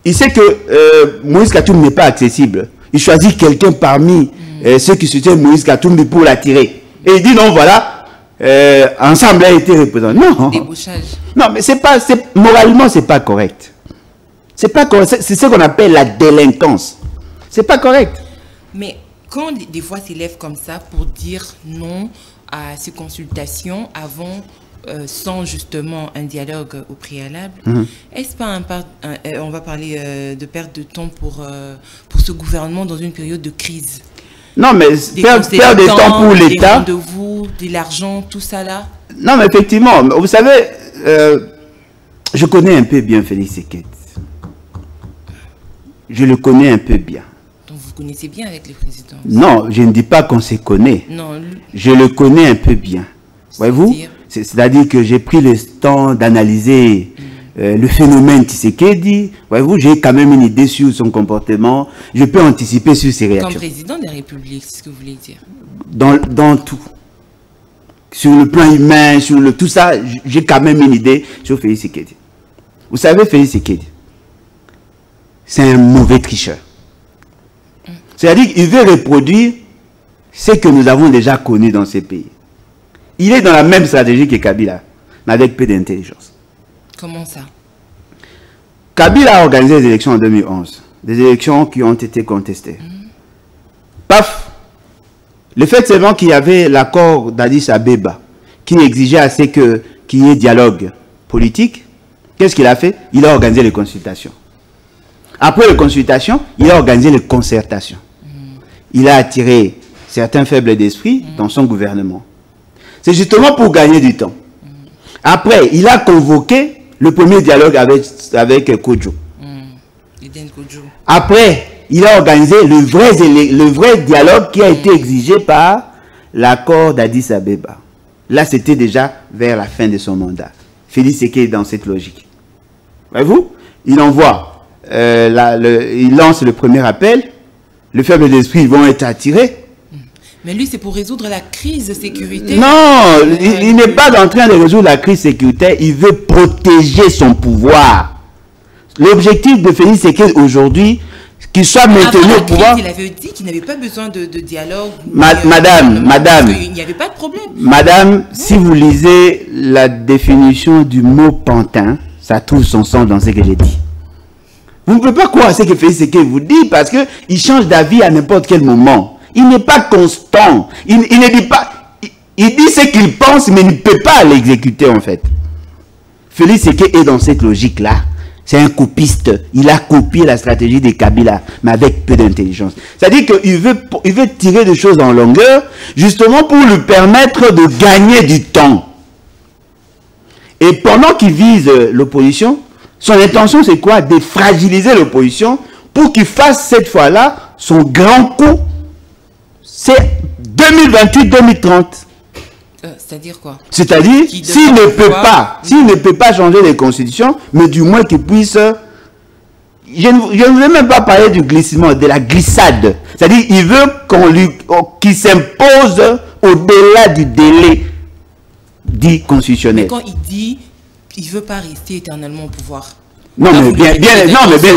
Il sait que Moïse Katumbi n'est pas accessible. Il choisit quelqu'un parmi ceux qui soutiennent Moïse Katumbi pour l'attirer. Et il dit non, voilà, ensemble a été représenté. Non. Débauchage. Non, mais moralement, c'est pas correct. C'est pas correct. C'est ce qu'on appelle la délinquance. C'est pas correct. Mais quand des voix s'élèvent comme ça pour dire non à ces consultations avant, sans justement un dialogue au préalable, est-ce pas on va parler de perte de temps pour ce gouvernement dans une période de crise? Non, mais perdre de temps pour l'État. De vous, de l'argent, tout ça là. Non, mais effectivement, vous savez, je connais un peu bien Félix Tshisekedi. Je le connais un peu bien. Donc vous connaissez bien avec le président? Non, je ne dis pas qu'on se connaît. Non. Je le connais un peu bien. Voyez-vous? C'est-à-dire que j'ai pris le temps d'analyser le phénomène Tshisekedi. Voyez-vous, j'ai quand même une idée sur son comportement. Je peux anticiper sur ses réactions. Comme président de la République, c'est ce que vous voulez dire? Dans tout. Sur le plan humain, sur tout ça, j'ai quand même une idée sur Félix Tshisekedi. Vous savez, Félix Tshisekedi, c'est un mauvais tricheur. C'est-à-dire qu'il veut reproduire ce que nous avons déjà connu dans ces pays. Il est dans la même stratégie que Kabila, mais avec peu d'intelligence. Comment ça? Kabila a organisé les élections en 2011. Des élections qui ont été contestées. Paf! Le fait seulement qu'il y avait l'accord d'Addis Abeba qui exigeait assez qu'il y ait dialogue politique, qu'est-ce qu'il a fait? Il a organisé les consultations. Après les consultations, il a organisé les concertations. Il a attiré certains faibles d'esprit dans son gouvernement. C'est justement pour gagner du temps. Après, il a convoqué le premier dialogue avec Kodjo. Après, il a organisé le vrai dialogue qui a été exigé par l'accord d'Addis Abeba. Là, c'était déjà vers la fin de son mandat. Félix Tshisekedi est dans cette logique. Voyez-vous? Il envoie, il lance le premier appel. Les faibles d'esprit vont être attirés. Mais lui, c'est pour résoudre la crise sécuritaire. Non, il n'est pas en train de résoudre la crise sécuritaire. Il veut protéger son pouvoir. L'objectif de Félix Tshisekedi aujourd'hui, qu'il soit maintenu au pouvoir. Il avait dit qu'il n'avait pas besoin de dialogue. Madame. Il n'y avait pas de problème. Madame, si vous lisez la définition du mot pantin, ça trouve son sens dans ce que j'ai dit. Vous ne pouvez pas croire ce que Félix Tshisekedi vous dit parce qu'il change d'avis à n'importe quel moment. Il n'est pas constant. Il ne dit pas. Il dit ce qu'il pense, mais il ne peut pas l'exécuter en fait. Félix Tshisekedi est dans cette logique-là. C'est un copiste. Il a copié la stratégie de Kabila, mais avec peu d'intelligence. C'est-à-dire qu'il veut tirer des choses en longueur, justement pour lui permettre de gagner du temps. Et pendant qu'il vise l'opposition, son intention c'est quoi? De fragiliser l'opposition pour qu'il fasse cette fois-là son grand coup. C'est 2028-2030. C'est-à-dire quoi? C'est-à-dire, s'il ne peut pas changer les constitutions, mais du moins qu'il puisse... Je ne voulais même pas parler du glissement, de la glissade. C'est-à-dire, il veut qu'il s'impose au-delà du délai dit constitutionnel. Mais quand il dit qu'il ne veut pas rester éternellement au pouvoir... Non, mais bien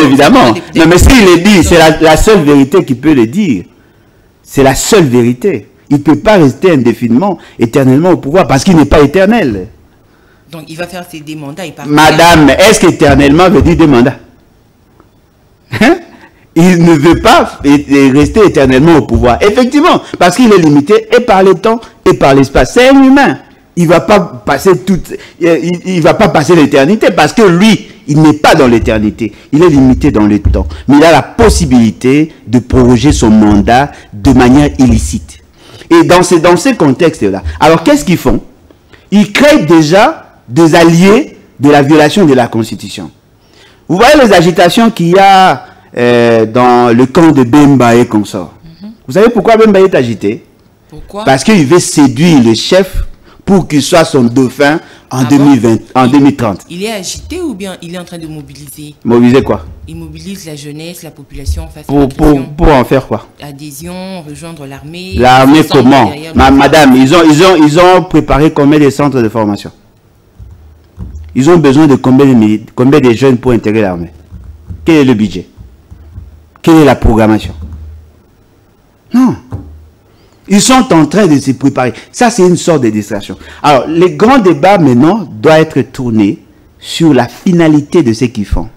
évidemment. Non, mais s'il le dit, c'est la seule vérité qu'il peut le dire. C'est la seule vérité. Il ne peut pas rester indéfiniment, éternellement au pouvoir, parce qu'il n'est pas éternel. Donc il va faire des mandats. Madame, est-ce qu'éternellement veut dire des mandats? Hein? Il ne veut pas rester éternellement au pouvoir. Effectivement, parce qu'il est limité et par le temps et par l'espace. C'est un humain. Il ne va pas passer l'éternité, parce que lui, il n'est pas dans l'éternité. Il est limité dans le temps. Mais il a la possibilité de proroger son mandat de manière illicite. Et dans ce contexte-là, alors qu'est-ce qu'ils font? Ils créent déjà des alliés de la violation de la Constitution. Vous voyez les agitations qu'il y a dans le camp de Bemba et consorts. Vous savez pourquoi Bemba est agité? Pourquoi? Parce qu'il veut séduire le chef pour qu'il soit son dauphin en 2030. Il est agité ou bien il est en train de mobiliser? Mobiliser quoi? Il mobilise la jeunesse, la population face à pour en faire quoi? Adhésion, rejoindre l'armée. L'armée comment? Madame, ils ont préparé combien de centres de formation? Ils ont besoin de combien de jeunes pour intégrer l'armée? Quel est le budget? Quelle est la programmation? Non. Ils sont en train de se préparer. Ça, c'est une sorte de distraction. Alors, le grand débat maintenant doit être tourné sur la finalité de ce qu'ils font.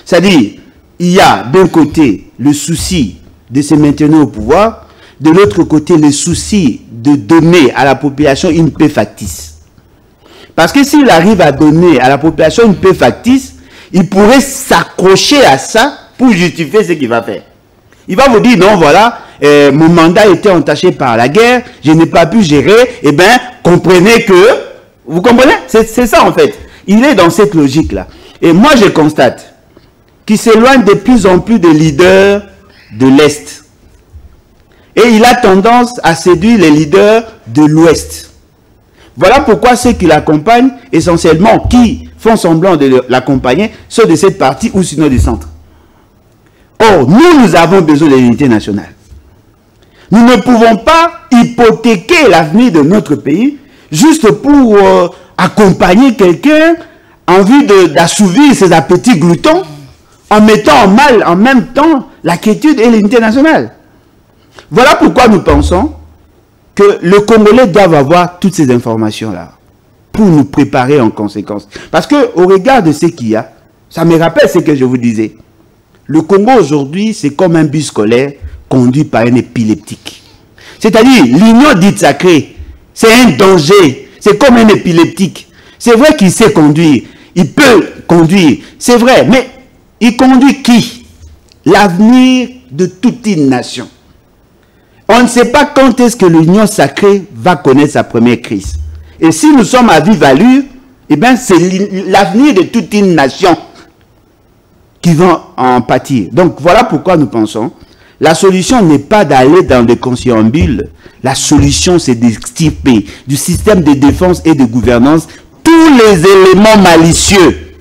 C'est-à-dire, il y a d'un côté le souci de se maintenir au pouvoir, de l'autre côté le souci de donner à la population une paix factice. Parce que s'il arrive à donner à la population une paix factice, il pourrait s'accrocher à ça pour justifier ce qu'il va faire. Il va vous dire, non, voilà, mon mandat était entaché par la guerre, je n'ai pas pu gérer, eh bien, comprenez que... Vous comprenez? C'est ça en fait. Il est dans cette logique-là. Et moi, je constate qu'il s'éloigne de plus en plus de leaders de l'Est. Et il a tendance à séduire les leaders de l'Ouest. Voilà pourquoi ceux qui l'accompagnent, essentiellement, qui font semblant de l'accompagner, sont de cette partie ou sinon du centre. Or, nous avons besoin de l'unité nationale. Nous ne pouvons pas hypothéquer l'avenir de notre pays juste pour accompagner quelqu'un en vue d'assouvir ses appétits gloutons en mettant en mal en même temps la quiétude et l'unité nationale. Voilà pourquoi nous pensons que le Congolais doit avoir toutes ces informations-là pour nous préparer en conséquence. Parce qu'au regard de ce qu'il y a, ça me rappelle ce que je vous disais. Le Congo aujourd'hui, c'est comme un bus scolaire conduit par un épileptique. C'est-à-dire, l'union dite sacrée, c'est un danger. C'est comme un épileptique. C'est vrai qu'il sait conduire. Il peut conduire. C'est vrai. Mais il conduit qui? L'avenir de toute une nation. On ne sait pas quand est-ce que l'union sacrée va connaître sa première crise. Et si nous sommes à vive allure, eh bien, c'est l'avenir de toute une nation qui va en pâtir. Donc, voilà pourquoi nous pensons, la solution n'est pas d'aller dans des conciliambules. La solution, c'est d'extirper du système de défense et de gouvernance tous les éléments malicieux.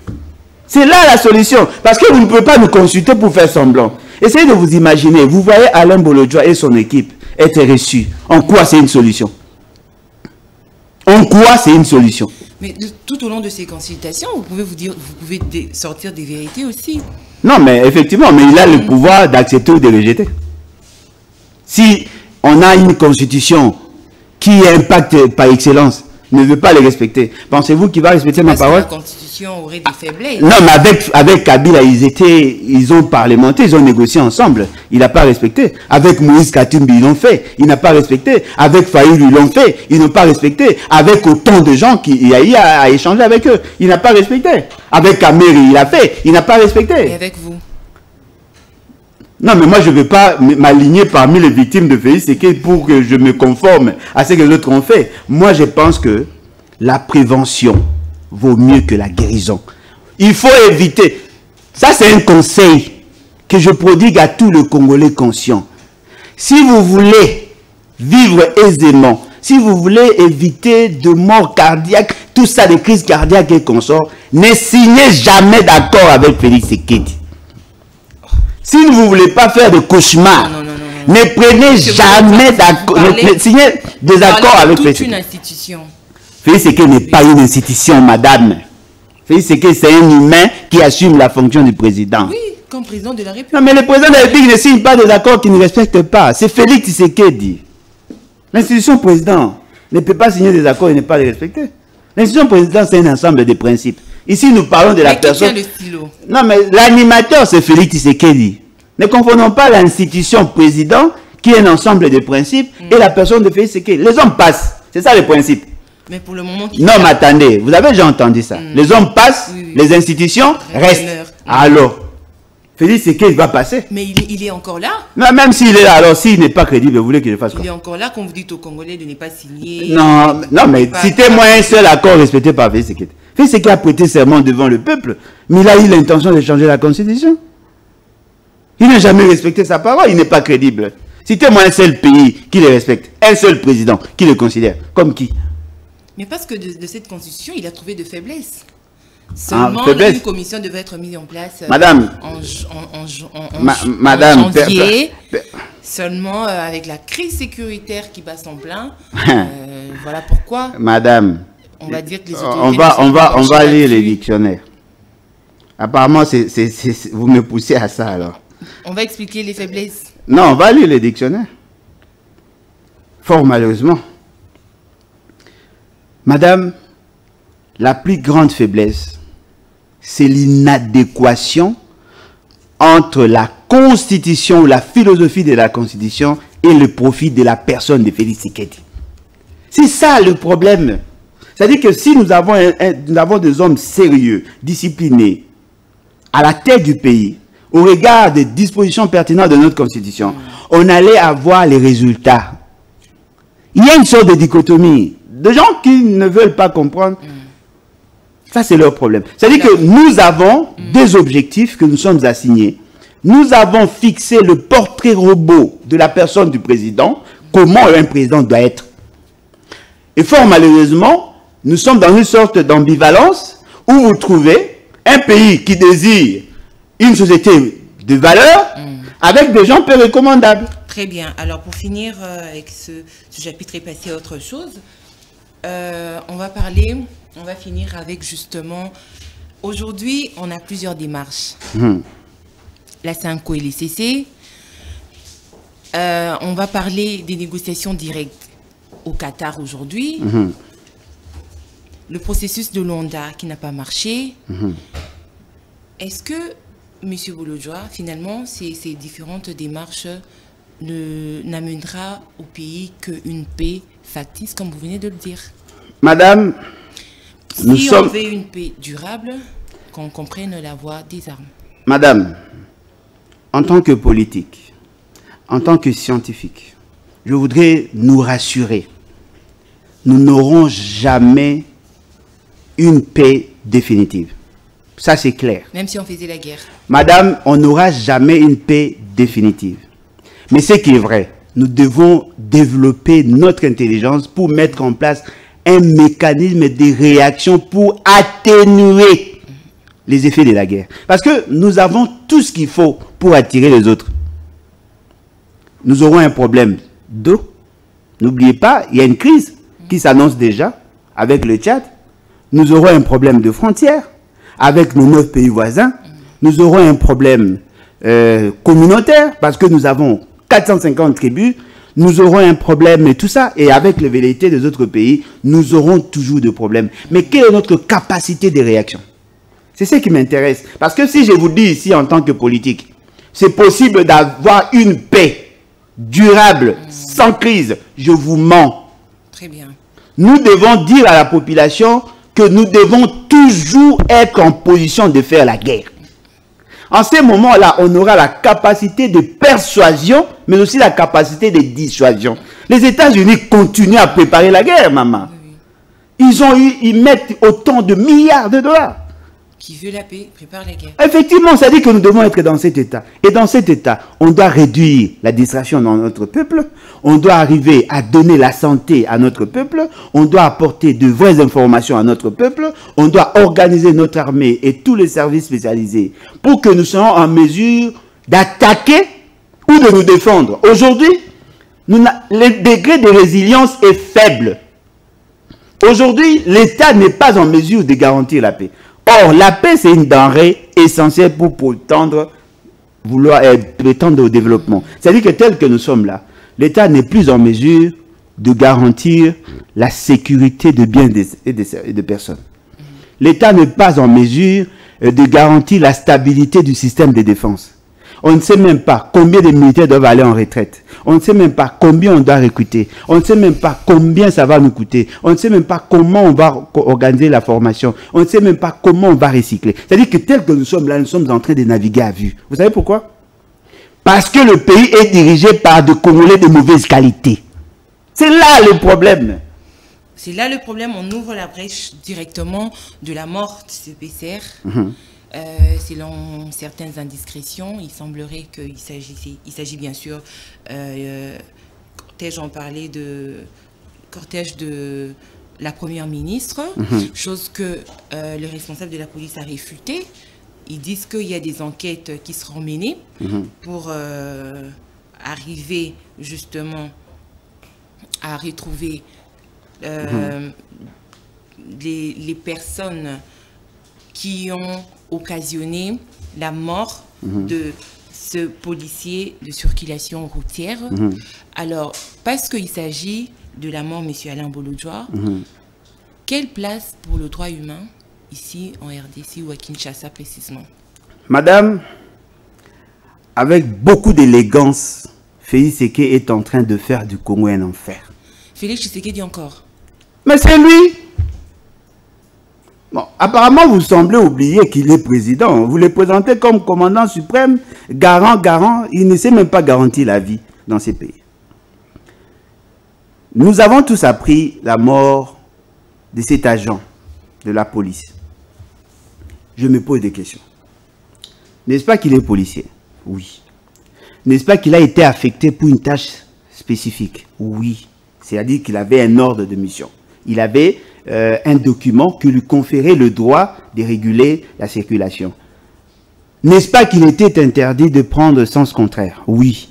C'est là la solution. Parce que vous ne pouvez pas nous consulter pour faire semblant. Essayez de vous imaginer. Vous voyez Alain Bolodjoa et son équipe être reçus. En quoi c'est une solution? En quoi c'est une solution? Mais tout au long de ces consultations, vous pouvez sortir des vérités aussi. Non, mais effectivement, mais il a le pouvoir d'accepter ou de rejeter. Si on a une constitution qui impacte par excellence, ne veut pas les respecter, pensez-vous qu'il va respecter ma parole? La constitution aurait des faiblesses. Non, mais avec Kabila, ils ont parlementé, ils ont négocié ensemble. Il n'a pas respecté. Avec Moïse Katumbi, ils l'ont fait. Il n'a pas respecté. Avec Faïl, ils l'ont fait. Ils n'ont pas respecté. Avec autant de gens qu'il y a eu à échanger avec eux, il n'a pas respecté. Avec Kameri, il a fait. Il n'a pas respecté. Et avec vous? Non, mais moi, je ne veux pas m'aligner parmi les victimes de Félix Tshisekedi pour que je me conforme à ce que les autres ont fait. Moi, je pense que la prévention vaut mieux que la guérison. Il faut éviter. Ça, c'est un conseil que je prodigue à tous les Congolais conscients. Si vous voulez vivre aisément, si vous voulez éviter de morts cardiaques, tout ça, des crises cardiaques et consorts, ne signez jamais d'accord avec Félix Tshisekedi. Si vous ne voulez pas faire de cauchemars, ne prenez jamais d'accord, ne signez des accords avec toute une institution. Félix Tshisekedi n'est pas une institution, madame. Félix Tshisekedi, c'est un humain qui assume la fonction du président. Oui, comme président de la République. Non, mais le président de la République ne signe pas des accords qu'il ne respecte pas. C'est Félix Tshisekedi. L'institution président ne peut pas signer des accords et ne pas les respecter. L'institution président, c'est un ensemble de principes. Ici, nous parlons de la personne. Le stylo. Non, mais l'animateur, c'est Félix Tshisekedi. Ne confondons pas l'institution président, qui est un ensemble de principes, et la personne de Félix Tshisekedi. Les hommes passent. C'est ça le principe. Mais pour le moment... Non, mais attendez. Vous avez déjà entendu ça. Les hommes passent, les institutions restent. Alors, Félix Tshisekedi va passer. Mais il est encore là. Non, même s'il est là, alors s'il n'est pas crédible, vous voulez qu'il fasse quoi? Il est encore là, quand vous dites aux Congolais de ne pas signer. Non, mais citez-moi un seul accord respecté par Félix Tshisekedi. Félix Tshisekedi a prêté serment devant le peuple, mais il a eu l'intention de changer la constitution. Il n'a jamais respecté sa parole, il n'est pas crédible. Citez-moi un seul pays qui le respecte, un seul président qui le considère. Comme qui? Mais parce que de cette constitution, il a trouvé de faiblesses. Seulement, une commission devait être mise en place Madame, en janvier. Seulement, avec la crise sécuritaire qui bat son plein, voilà pourquoi. Madame, on va dire que les on va lire les dictionnaires. Apparemment, vous me poussez à ça alors. On va expliquer les faiblesses. Non, on va lire les dictionnaires. Fort malheureusement. Madame, la plus grande faiblesse, c'est l'inadéquation entre la constitution ou la philosophie de la constitution et le profit de la personne de Félix Tshisekedi. C'est ça le problème. C'est-à-dire que si nous avons des hommes sérieux, disciplinés, à la tête du pays, au regard des dispositions pertinentes de notre constitution, on allait avoir les résultats. Il y a une sorte de dichotomie. De gens qui ne veulent pas comprendre, ça c'est leur problème. C'est-à-dire que nous avons des objectifs que nous sommes assignés nous avons fixé le portrait robot de la personne du président, comment un président doit être. Et fort malheureusement, nous sommes dans une sorte d'ambivalence où vous trouvez un pays qui désire une société de valeur avec des gens peu recommandables. Très bien. Alors, pour finir avec ce chapitre et passer à autre chose, on va finir avec justement, aujourd'hui, on a plusieurs démarches. La CENCO et l'ICC. On va parler des négociations directes au Qatar aujourd'hui. Le processus de Luanda qui n'a pas marché. Est-ce que, M. Bolodjoa, finalement, ces différentes démarches n'amènera au pays qu'une paix factice, comme vous venez de le dire? Madame, si on veut une paix durable, qu'on comprenne la voie des armes. Madame, en tant que politique, en tant que scientifique, je voudrais nous rassurer. Nous n'aurons jamais une paix définitive. Ça, c'est clair. Même si on faisait la guerre. Madame, on n'aura jamais une paix définitive. Mais ce qui est vrai, nous devons développer notre intelligence pour mettre en place un mécanisme de réaction pour atténuer les effets de la guerre. Parce que nous avons tout ce qu'il faut pour attirer les autres. Nous aurons un problème d'eau. N'oubliez pas, il y a une crise qui s'annonce déjà avec le Tchad. Nous aurons un problème de frontières avec nos 9 pays voisins. Nous aurons un problème communautaire parce que nous avons 450 tribus. Nous aurons un problème et tout ça. Et avec les velléités des autres pays, nous aurons toujours des problèmes. Mais quelle est notre capacité de réaction? C'est ce qui m'intéresse. Parce que si je vous dis ici en tant que politique, c'est possible d'avoir une paix durable, sans crise, je vous mens. Très bien. Nous devons dire à la population que nous devons toujours être en position de faire la guerre. En ce moment-là, on aura la capacité de persuasion, mais aussi la capacité de dissuasion. Les États-Unis continuent à préparer la guerre, maman. Ils mettent autant de milliards de dollars. Qui veut la paix, prépare la guerre. Effectivement, ça dit que nous devons être dans cet état. Et dans cet état, on doit réduire la distraction dans notre peuple. On doit arriver à donner la santé à notre peuple. On doit apporter de vraies informations à notre peuple. On doit organiser notre armée et tous les services spécialisés pour que nous soyons en mesure d'attaquer ou de nous défendre. Aujourd'hui, le degré de résilience est faible. Aujourd'hui, l'État n'est pas en mesure de garantir la paix. Or, la paix, c'est une denrée essentielle pour prétendre au développement. C'est-à-dire que tel que nous sommes là, l'État n'est plus en mesure de garantir la sécurité de biens et de personnes. L'État n'est pas en mesure de garantir la stabilité du système de défense. On ne sait même pas combien de militaires doivent aller en retraite. On ne sait même pas combien on doit recruter. On ne sait même pas combien ça va nous coûter. On ne sait même pas comment on va organiser la formation. On ne sait même pas comment on va recycler. C'est-à-dire que tel que nous sommes là, nous sommes en train de naviguer à vue. Vous savez pourquoi? Parce que le pays est dirigé par des Congolais de mauvaise qualité. C'est là le problème. C'est là le problème. On ouvre la brèche directement de la mort de ce PCR. Selon certaines indiscrétions, il semblerait qu'il s'agit bien sûr, cortège, on parlait de cortège de la première ministre, chose que le responsable de la police a réfuté. Ils disent qu'il y a des enquêtes qui seront menées pour arriver justement à retrouver les personnes qui ont occasionné la mort de ce policier de circulation routière. Alors, parce qu'il s'agit de la mort de M. Alain Bolodjoa, quelle place pour le droit humain ici en RDC ou à Kinshasa précisément? Madame, avec beaucoup d'élégance, Félix Tshisekedi est en train de faire du Congo un enfer. Félix Tshisekedi encore? Mais c'est lui. Bon, apparemment, vous semblez oublier qu'il est président. Vous le présentez comme commandant suprême, garant. Il ne sait même pas garantir la vie dans ces pays. Nous avons tous appris la mort de cet agent de la police. Je me pose des questions. N'est-ce pas qu'il est policier? Oui. N'est-ce pas qu'il a été affecté pour une tâche spécifique? Oui. C'est-à-dire qu'il avait un ordre de mission. Il avait un document qui lui conférait le droit de réguler la circulation. N'est-ce pas qu'il était interdit de prendre sens contraire? Oui.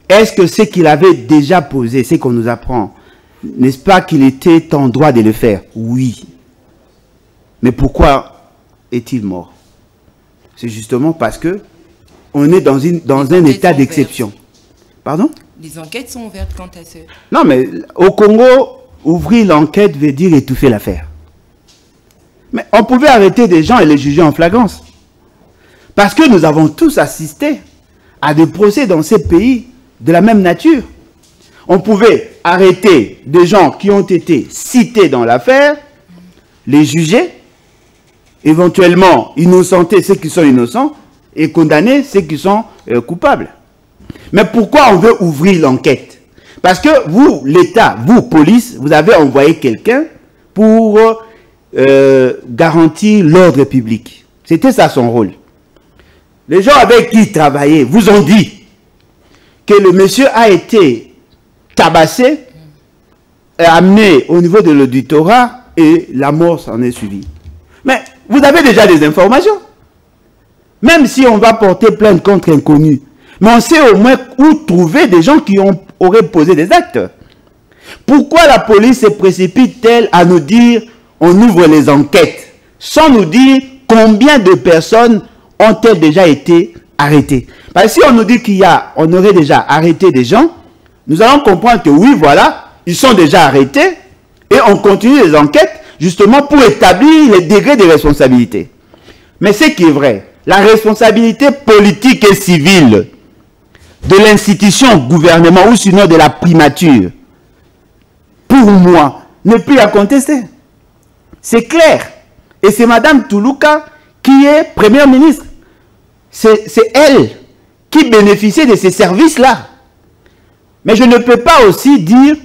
Est-ce que ce qu'il avait déjà posé, c'est qu'on nous apprend, n'est-ce pas qu'il était en droit de le faire? Oui. Mais pourquoi est-il mort? C'est justement parce que on est dans un état d'exception. Pardon? Les enquêtes sont ouvertes quant à ce... Non, mais au Congo, ouvrir l'enquête veut dire étouffer l'affaire. Mais on pouvait arrêter des gens et les juger en flagrance. Parce que nous avons tous assisté à des procès dans ces pays de la même nature. On pouvait arrêter des gens qui ont été cités dans l'affaire, les juger, éventuellement innocenter ceux qui sont innocents et condamner ceux qui sont coupables. Mais pourquoi on veut ouvrir l'enquête? Parce que vous, l'État, vous, police, vous avez envoyé quelqu'un pour garantir l'ordre public. C'était ça son rôle. Les gens avec qui il travaillait vous ont dit que le monsieur a été tabassé, amené au niveau de l'auditorat et la mort s'en est suivie. Mais vous avez déjà des informations. Même si on va porter plainte contre inconnus, mais on sait au moins où trouver des gens qui auraient posé des actes. Pourquoi la police se précipite-t-elle à nous dire on ouvre les enquêtes sans nous dire combien de personnes ont-elles déjà été arrêtées? Parce que si on nous dit on aurait déjà arrêté des gens, nous allons comprendre que oui, voilà, ils sont déjà arrêtés et on continue les enquêtes justement pour établir les degrés de responsabilité. Mais ce qui est vrai, la responsabilité politique et civile de l'institution gouvernement ou sinon de la primature, pour moi, n'est plus à contester. C'est clair. Et c'est Mme Toulouka qui est première ministre. C'est elle qui bénéficie de ces services-là. Mais je ne peux pas aussi dire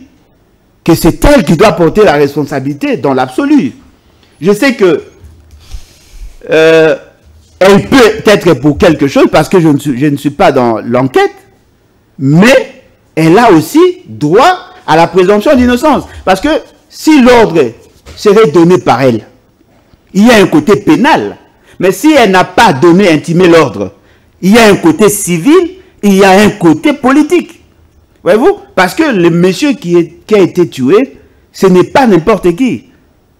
que c'est elle qui doit porter la responsabilité dans l'absolu. Je sais que elle peut être pour quelque chose parce que je ne suis pas dans l'enquête, mais elle a aussi droit à la présomption d'innocence. Parce que si l'ordre serait donné par elle, il y a un côté pénal. Mais si elle n'a pas donné, intimé l'ordre, il y a un côté civil, il y a un côté politique. Voyez-vous? Parce que le monsieur qui a été tué, ce n'est pas n'importe qui.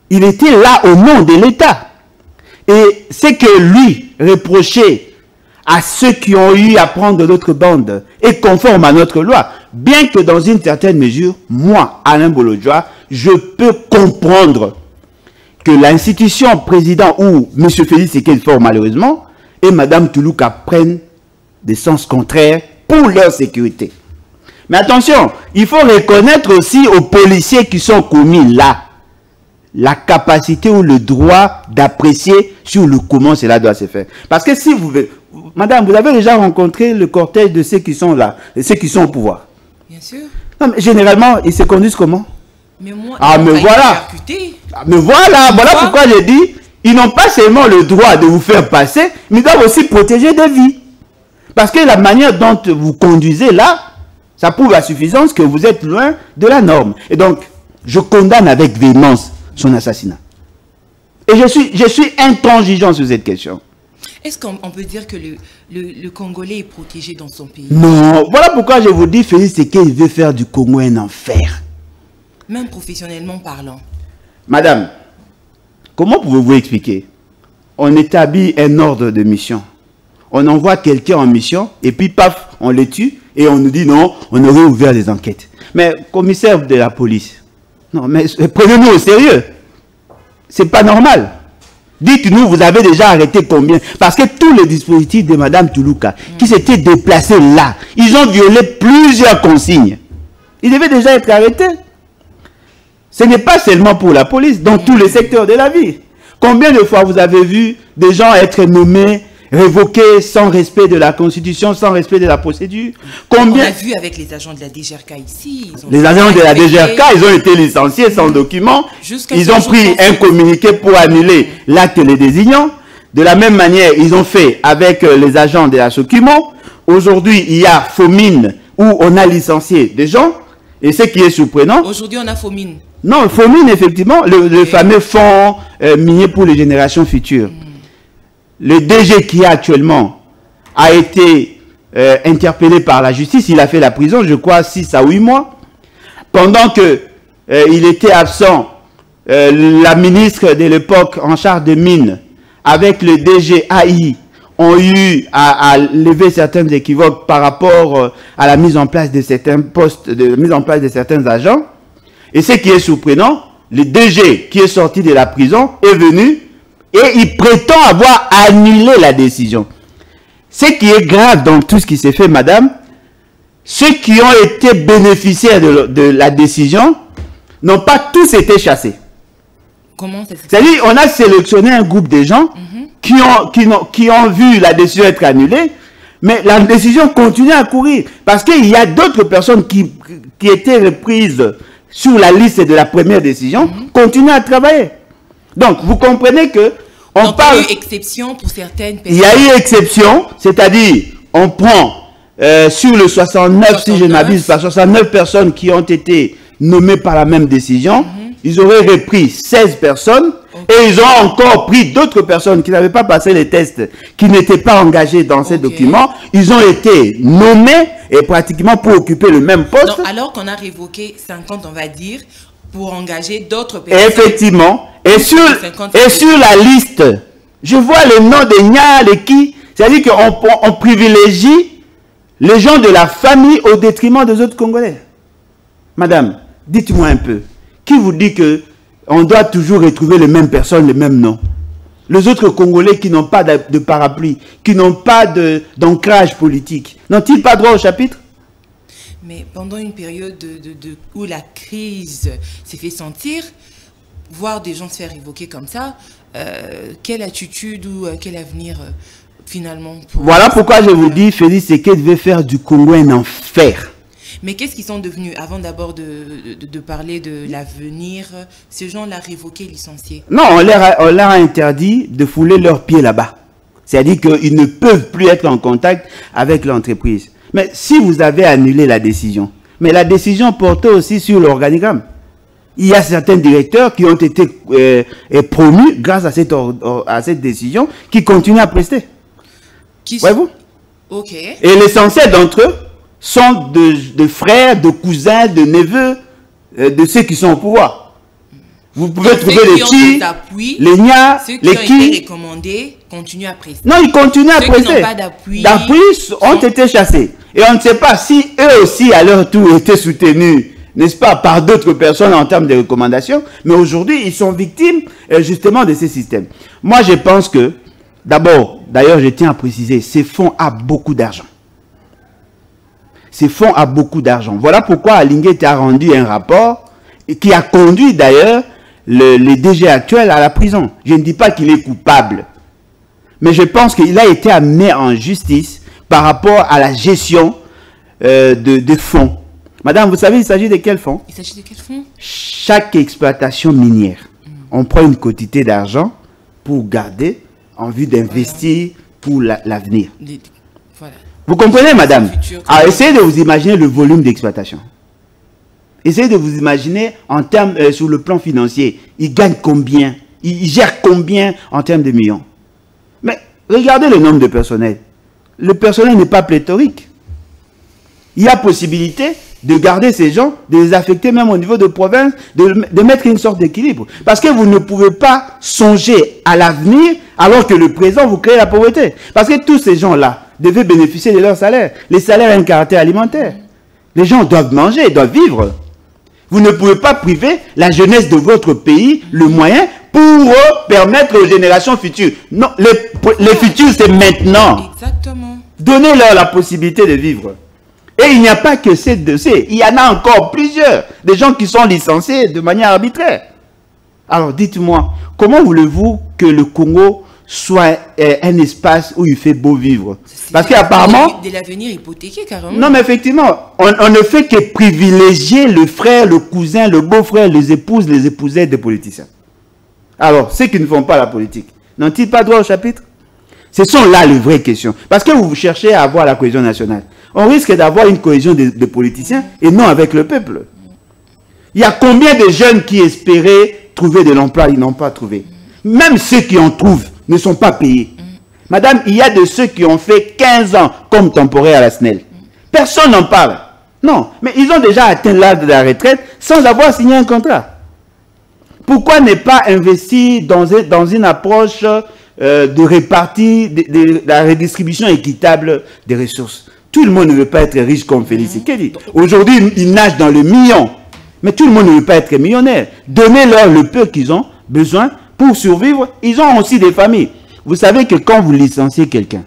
Il était là au nom de l'État. Et ce que lui reprochait à ceux qui ont eu à prendre d'autres bandes est conforme à notre loi. Bien que dans une certaine mesure, moi, Alain Bolodjoa, je peux comprendre que l'institution président ou M. Félix Tshisekedi fort malheureusement et Mme Toulouka prennent des sens contraires pour leur sécurité. Mais attention, il faut reconnaître aussi aux policiers qui sont commis là la capacité ou le droit d'apprécier sur le comment cela doit se faire. Parce que si vous... Madame, vous avez déjà rencontré le cortège de ceux qui sont là, de ceux qui sont au pouvoir. Bien sûr. Non, mais généralement, ils se conduisent comment? Mais moi, mais voilà. Mais voilà pourquoi j'ai dit, ils n'ont pas seulement le droit de vous faire passer, mais ils doivent aussi protéger des vies. Parce que la manière dont vous conduisez là, ça prouve à suffisance que vous êtes loin de la norme. Et donc, je condamne avec véhémence son assassinat. Et je suis intransigeant sur cette question. Est-ce qu'on peut dire que le Congolais est protégé dans son pays? Non, voilà pourquoi je vous dis, Félix Tshisekedi veut faire du Congo un enfer. Même professionnellement parlant. Madame, comment pouvez-vous expliquer? On établit un ordre de mission. On envoie quelqu'un en mission et puis paf, on le tue et on nous dit non, on aurait ouvert des enquêtes. Mais commissaire de la police, non mais prenez-nous au sérieux. C'est pas normal. Dites-nous, vous avez déjà arrêté combien? Parce que tous les dispositifs de Mme Toulouka qui s'étaient déplacés là, ils ont violé plusieurs consignes. Ils devaient déjà être arrêtés. Ce n'est pas seulement pour la police, dans tous les secteurs de la vie. Combien de fois vous avez vu des gens être nommés, révoqués sans respect de la Constitution, sans respect de la procédure? Combien... On a vu avec les agents de la DGRK ici. Les agents de la DGRK, ils ont été licenciés sans document. Ils ont pris un communiqué pour annuler l'acte les désignant. De la même manière, ils ont fait avec les agents de la Sokimo. Aujourd'hui, il y a Fomine où on a licencié des gens. Et ce qui est surprenant... Aujourd'hui, on a Fomine. Non, Fomine, effectivement, le fameux fonds minier pour les générations futures. Le DG qui est actuellement a été interpellé par la justice. Il a fait la prison, je crois, 6 à 8 mois. Pendant que il était absent, la ministre de l'époque en charge de mines, avec le DG AI, ont eu à lever certains équivoques par rapport à la mise en place de certains postes, de mise en place de certains agents. Et ce qui est surprenant, le DG qui est sorti de la prison est venu et il prétend avoir annulé la décision. Ce qui est grave dans tout ce qui s'est fait, madame, ceux qui ont été bénéficiaires de la décision n'ont pas tous été chassés. Comment ça se fait? C'est-à-dire, on a sélectionné un groupe de gens qui ont vu la décision être annulée, mais la décision continue à courir. Parce qu'il y a d'autres personnes qui étaient reprises sur la liste de la première décision, continuent à travailler. Donc, vous comprenez que on parle... Il y a eu exception pour certaines personnes. Il y a eu exception, c'est-à-dire, on prend sur le 69, si je ne m'abuse pas, 69 personnes qui ont été nommées par la même décision, ils auraient repris 16 personnes, et ils ont encore pris d'autres personnes qui n'avaient pas passé les tests, qui n'étaient pas engagées dans ces documents. Ils ont été nommés et pratiquement pour occuper le même poste. Donc, alors qu'on a révoqué 50, on va dire, pour engager d'autres personnes. Effectivement. Et sur la liste, je vois le nom de Nya, de qui. C'est-à-dire qu'on privilégie les gens de la famille au détriment des autres Congolais. Madame, dites-moi un peu. Qui vous dit que on doit toujours retrouver les mêmes personnes, les mêmes noms? Les autres Congolais qui n'ont pas de parapluie, qui n'ont pas d'ancrage politique, n'ont-ils pas droit au chapitre? Mais pendant une période où la crise s'est fait sentir, voir des gens se faire évoquer comme ça, quelle attitude ou quel avenir finalement Voilà pourquoi je vous dis, Félix Tshisekedi devait faire du Congo un enfer. Mais qu'est-ce qu'ils sont devenus? Avant d'abord de parler de l'avenir, ces gens-là révoqués, licenciés. Non, on leur a interdit de fouler leurs pieds là-bas. C'est-à-dire qu'ils ne peuvent plus être en contact avec l'entreprise. Mais si vous avez annulé la décision, mais la décision portait aussi sur l'organigramme. Il y a certains directeurs qui ont été promus grâce à cette décision, qui continuent à prester. Voyez-vous? Ok. Et l'essentiel d'entre eux sont de frères, de cousins, de neveux, de ceux qui sont au pouvoir. Vous pouvez trouver les Chi, les Nya, les Ki. Ceux qui ont été recommandés continuent à prester. Non, ils continuent à prester. Ceux qui n'ont pas d'appui ont été chassés. Et on ne sait pas si eux aussi, à leur tour, étaient soutenus, n'est-ce pas, par d'autres personnes en termes de recommandations. Mais aujourd'hui, ils sont victimes justement de ces systèmes. Moi, je pense que, d'abord, d'ailleurs, je tiens à préciser, ces fonds ont beaucoup d'argent. Ces fonds ont beaucoup d'argent. Voilà pourquoi Alinguet a rendu un rapport qui a conduit d'ailleurs le DG actuel à la prison. Je ne dis pas qu'il est coupable. Mais je pense qu'il a été amené en justice par rapport à la gestion de fonds. Madame, vous savez, il s'agit de quels fonds? Il s'agit de quels fonds? Chaque exploitation minière, on prend une quantité d'argent pour garder en vue d'investir pour l'avenir. Voilà. Vous comprenez, madame? Alors, essayez de vous imaginer le volume d'exploitation. Essayez de vous imaginer en termes, sur le plan financier, il gagne combien? Il gère combien en termes de millions? Mais regardez le nombre de personnel. Le personnel n'est pas pléthorique. Il y a possibilité de garder ces gens, de les affecter même au niveau de province, de mettre une sorte d'équilibre. Parce que vous ne pouvez pas songer à l'avenir alors que le présent vous crée la pauvreté. Parce que tous ces gens-là devaient bénéficier de leur salaire. Les salaires ont un caractère alimentaire. Les gens doivent manger, doivent vivre. Vous ne pouvez pas priver la jeunesse de votre pays le moyen pour permettre aux générations futures. Non, les futurs, c'est maintenant. Exactement. Donnez-leur la possibilité de vivre. Et il n'y a pas que ces dossiers. Il y en a encore plusieurs. Des gens qui sont licenciés de manière arbitraire. Alors, dites-moi, comment voulez-vous que le Congo soit un espace où il fait beau vivre? Parce qu'apparemment... de l'avenir hypothéqué, carrément. Non, mais effectivement, on ne fait que privilégier le frère, le cousin, le beau-frère, les épouses, les épousettes des politiciens. Alors, ceux qui ne font pas la politique, N'ont-ils pas droit au chapitre? Ce sont là les vraies questions. Parce que vous cherchez à avoir la cohésion nationale. On risque d'avoir une cohésion de politiciens et non avec le peuple. Il y a combien de jeunes qui espéraient trouver de l'emploi, ils n'ont pas trouvé. Même ceux qui en trouvent ne sont pas payés. Madame, il y a de ceux qui ont fait 15 ans comme temporaire à la SNEL. Personne n'en parle. Non, mais ils ont déjà atteint l'âge de la retraite sans avoir signé un contrat. Pourquoi ne pas investir dans une approche de répartie, de la redistribution équitable des ressources? Tout le monde ne veut pas être riche comme Félix Tshisekedi. Aujourd'hui, ils nagent dans le million. Mais tout le monde ne veut pas être millionnaire. Donnez-leur le peu qu'ils ont besoin pour survivre. Ils ont aussi des familles. Vous savez que quand vous licenciez quelqu'un,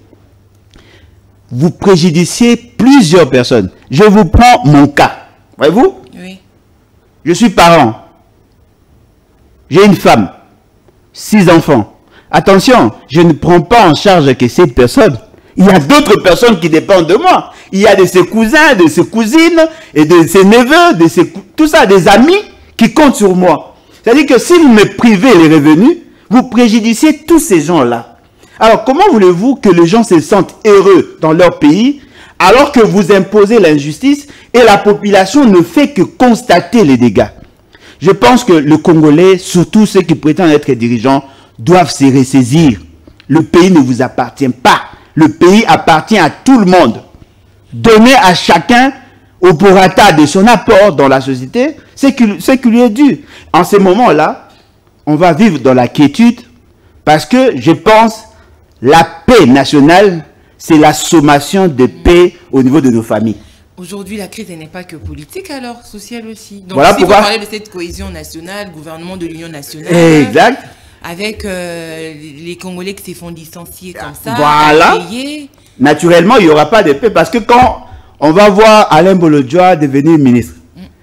vous préjudiciez plusieurs personnes. Je vous prends mon cas. Voyez-vous? Oui. Je suis parent. J'ai une femme. 6 enfants. Attention, je ne prends pas en charge que cette personne. Il y a d'autres personnes qui dépendent de moi. Il y a de ses cousins, de ses cousines, et de ses neveux, tout ça, des amis qui comptent sur moi. C'est-à-dire que si vous me privez les revenus, vous préjudiciez tous ces gens-là. Alors, comment voulez-vous que les gens se sentent heureux dans leur pays, alors que vous imposez l'injustice et la population ne fait que constater les dégâts? Je pense que le Congolais, surtout ceux qui prétendent être dirigeants, doivent se ressaisir. Le pays ne vous appartient pas. Le pays appartient à tout le monde. Donnez à chacun au prorata de son apport dans la société ce qui lui est dû. En ce moment-là, on va vivre dans la quiétude parce que je pense la paix nationale, c'est la sommation de paix au niveau de nos familles. Aujourd'hui, la crise n'est pas que politique, alors sociale aussi. Donc, voilà si pourquoi vous parlez de cette cohésion nationale, gouvernement de l'Union nationale, exact. Avec les Congolais qui se font licencier comme ça, voilà. Naturellement, il n'y aura pas de paix parce que quand on va voir Alain Bolodjoa devenir ministre,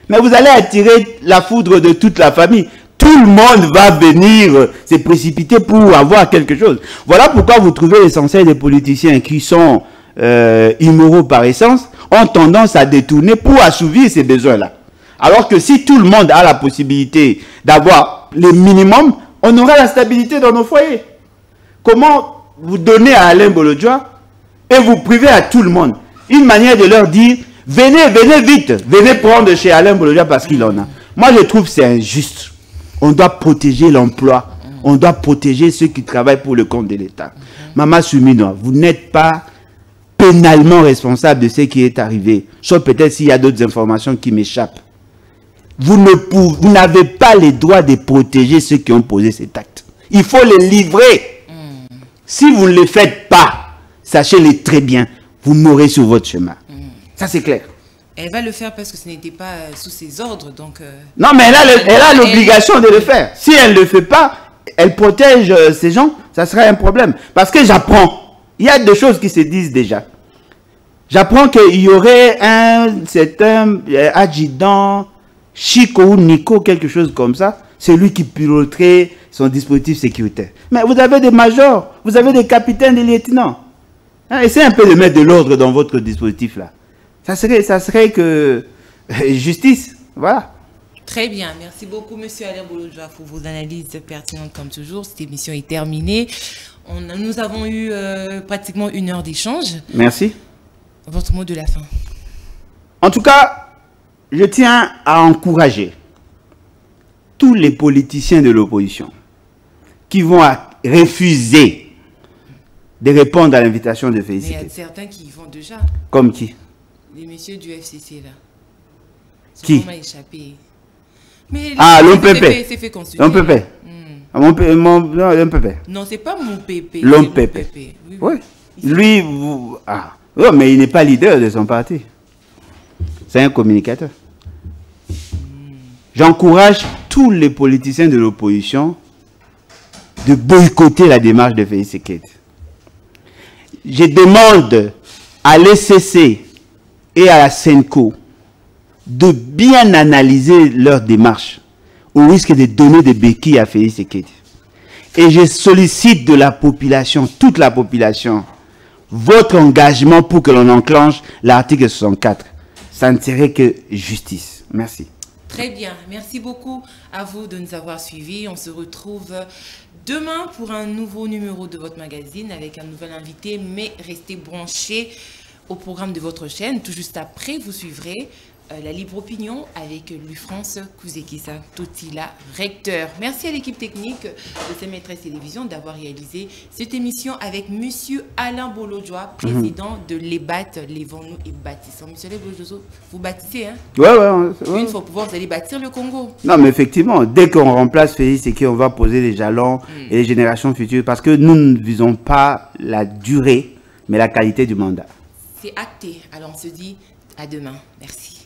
mais vous allez attirer la foudre de toute la famille. Tout le monde va venir se précipiter pour avoir quelque chose. Voilà pourquoi vous trouvez l'essentiel des politiciens qui sont immoraux par essence ont tendance à détourner pour assouvir ces besoins-là. Alors que si tout le monde a la possibilité d'avoir le minimum, on aura la stabilité dans nos foyers. Comment vous donnez à Alain Bolodjoa et vous privez à tout le monde? Une manière de leur dire, venez, venez vite, venez prendre chez Alain Bolodjoa parce qu'il en a. Moi, je trouve que c'est injuste. On doit protéger l'emploi. On doit protéger ceux qui travaillent pour le compte de l'État. Maman Soumino, vous n'êtes pas pénalement responsable de ce qui est arrivé. Sauf peut-être s'il y a d'autres informations qui m'échappent. Vous n'avez pas le droit de protéger ceux qui ont posé cet acte. Il faut les livrer. Si vous ne le faites pas, sachez-le très bien, vous mourrez sur votre chemin. Ça, c'est clair. Elle va le faire parce que ce n'était pas sous ses ordres. Donc, non, mais elle a l'obligation de le faire. Si elle ne le fait pas, elle protège ces gens, ça sera un problème. Parce que j'apprends. Il y a des choses qui se disent déjà. J'apprends qu'il y aurait un certain adjudant, Chico ou Nico, quelque chose comme ça. C'est lui qui piloterait son dispositif sécuritaire. Mais vous avez des majors, vous avez des capitaines, des lieutenants. Hein, essayez un peu de mettre de l'ordre dans votre dispositif là. Ça serait que justice. Voilà. Très bien. Merci beaucoup, monsieur Alain Bolodjoa, pour vos analyses pertinentes comme toujours. Cette émission est terminée. Nous avons eu pratiquement 1 heure d'échange. Merci. Votre mot de la fin. En tout cas, je tiens à encourager tous les politiciens de l'opposition qui vont refuser de répondre à l'invitation de Félix Tshisekedi. Mais il y a certains qui y vont déjà. Comme qui? Les messieurs du FCC là. Qui? Échappé. Mais l'homme pépé. C'est fait consulter. L'homme pépé. L'homme pépé. Non, c'est pas mon pépé. L'homme pépé. Oui. Lui, oui, mais il n'est pas leader de son parti. C'est un communicateur. J'encourage tous les politiciens de l'opposition de boycotter la démarche de Félix Tshisekedi. Je demande à l'ECC et à la SENCO de bien analyser leur démarche au risque de donner des béquilles à Félix Tshisekedi. Et je sollicite de la population, toute la population, votre engagement pour que l'on enclenche l'article 64. Ça ne serait que justice. Merci. Très bien. Merci beaucoup à vous de nous avoir suivis. On se retrouve demain pour un nouveau numéro de votre magazine avec un nouvel invité, mais restez branchés au programme de votre chaîne. Tout juste après, vous suivrez la libre opinion avec Louis-France Kouzekissa Totila, recteur. Merci à l'équipe technique de CMS Télévision d'avoir réalisé cette émission avec Monsieur Alain Bolodjoa, président de l'EBAT, Lèvons-nous et Bâtissons. Monsieur Bolodjoa, vous bâtissez, hein? Ouais. Une fois pouvoir, vous allez bâtir le Congo. Non, mais effectivement, dès qu'on remplace Félix, c'est qu'on va poser les jalons et les générations futures, parce que nous ne visons pas la durée, mais la qualité du mandat. C'est acté. Alors on se dit à demain. Merci.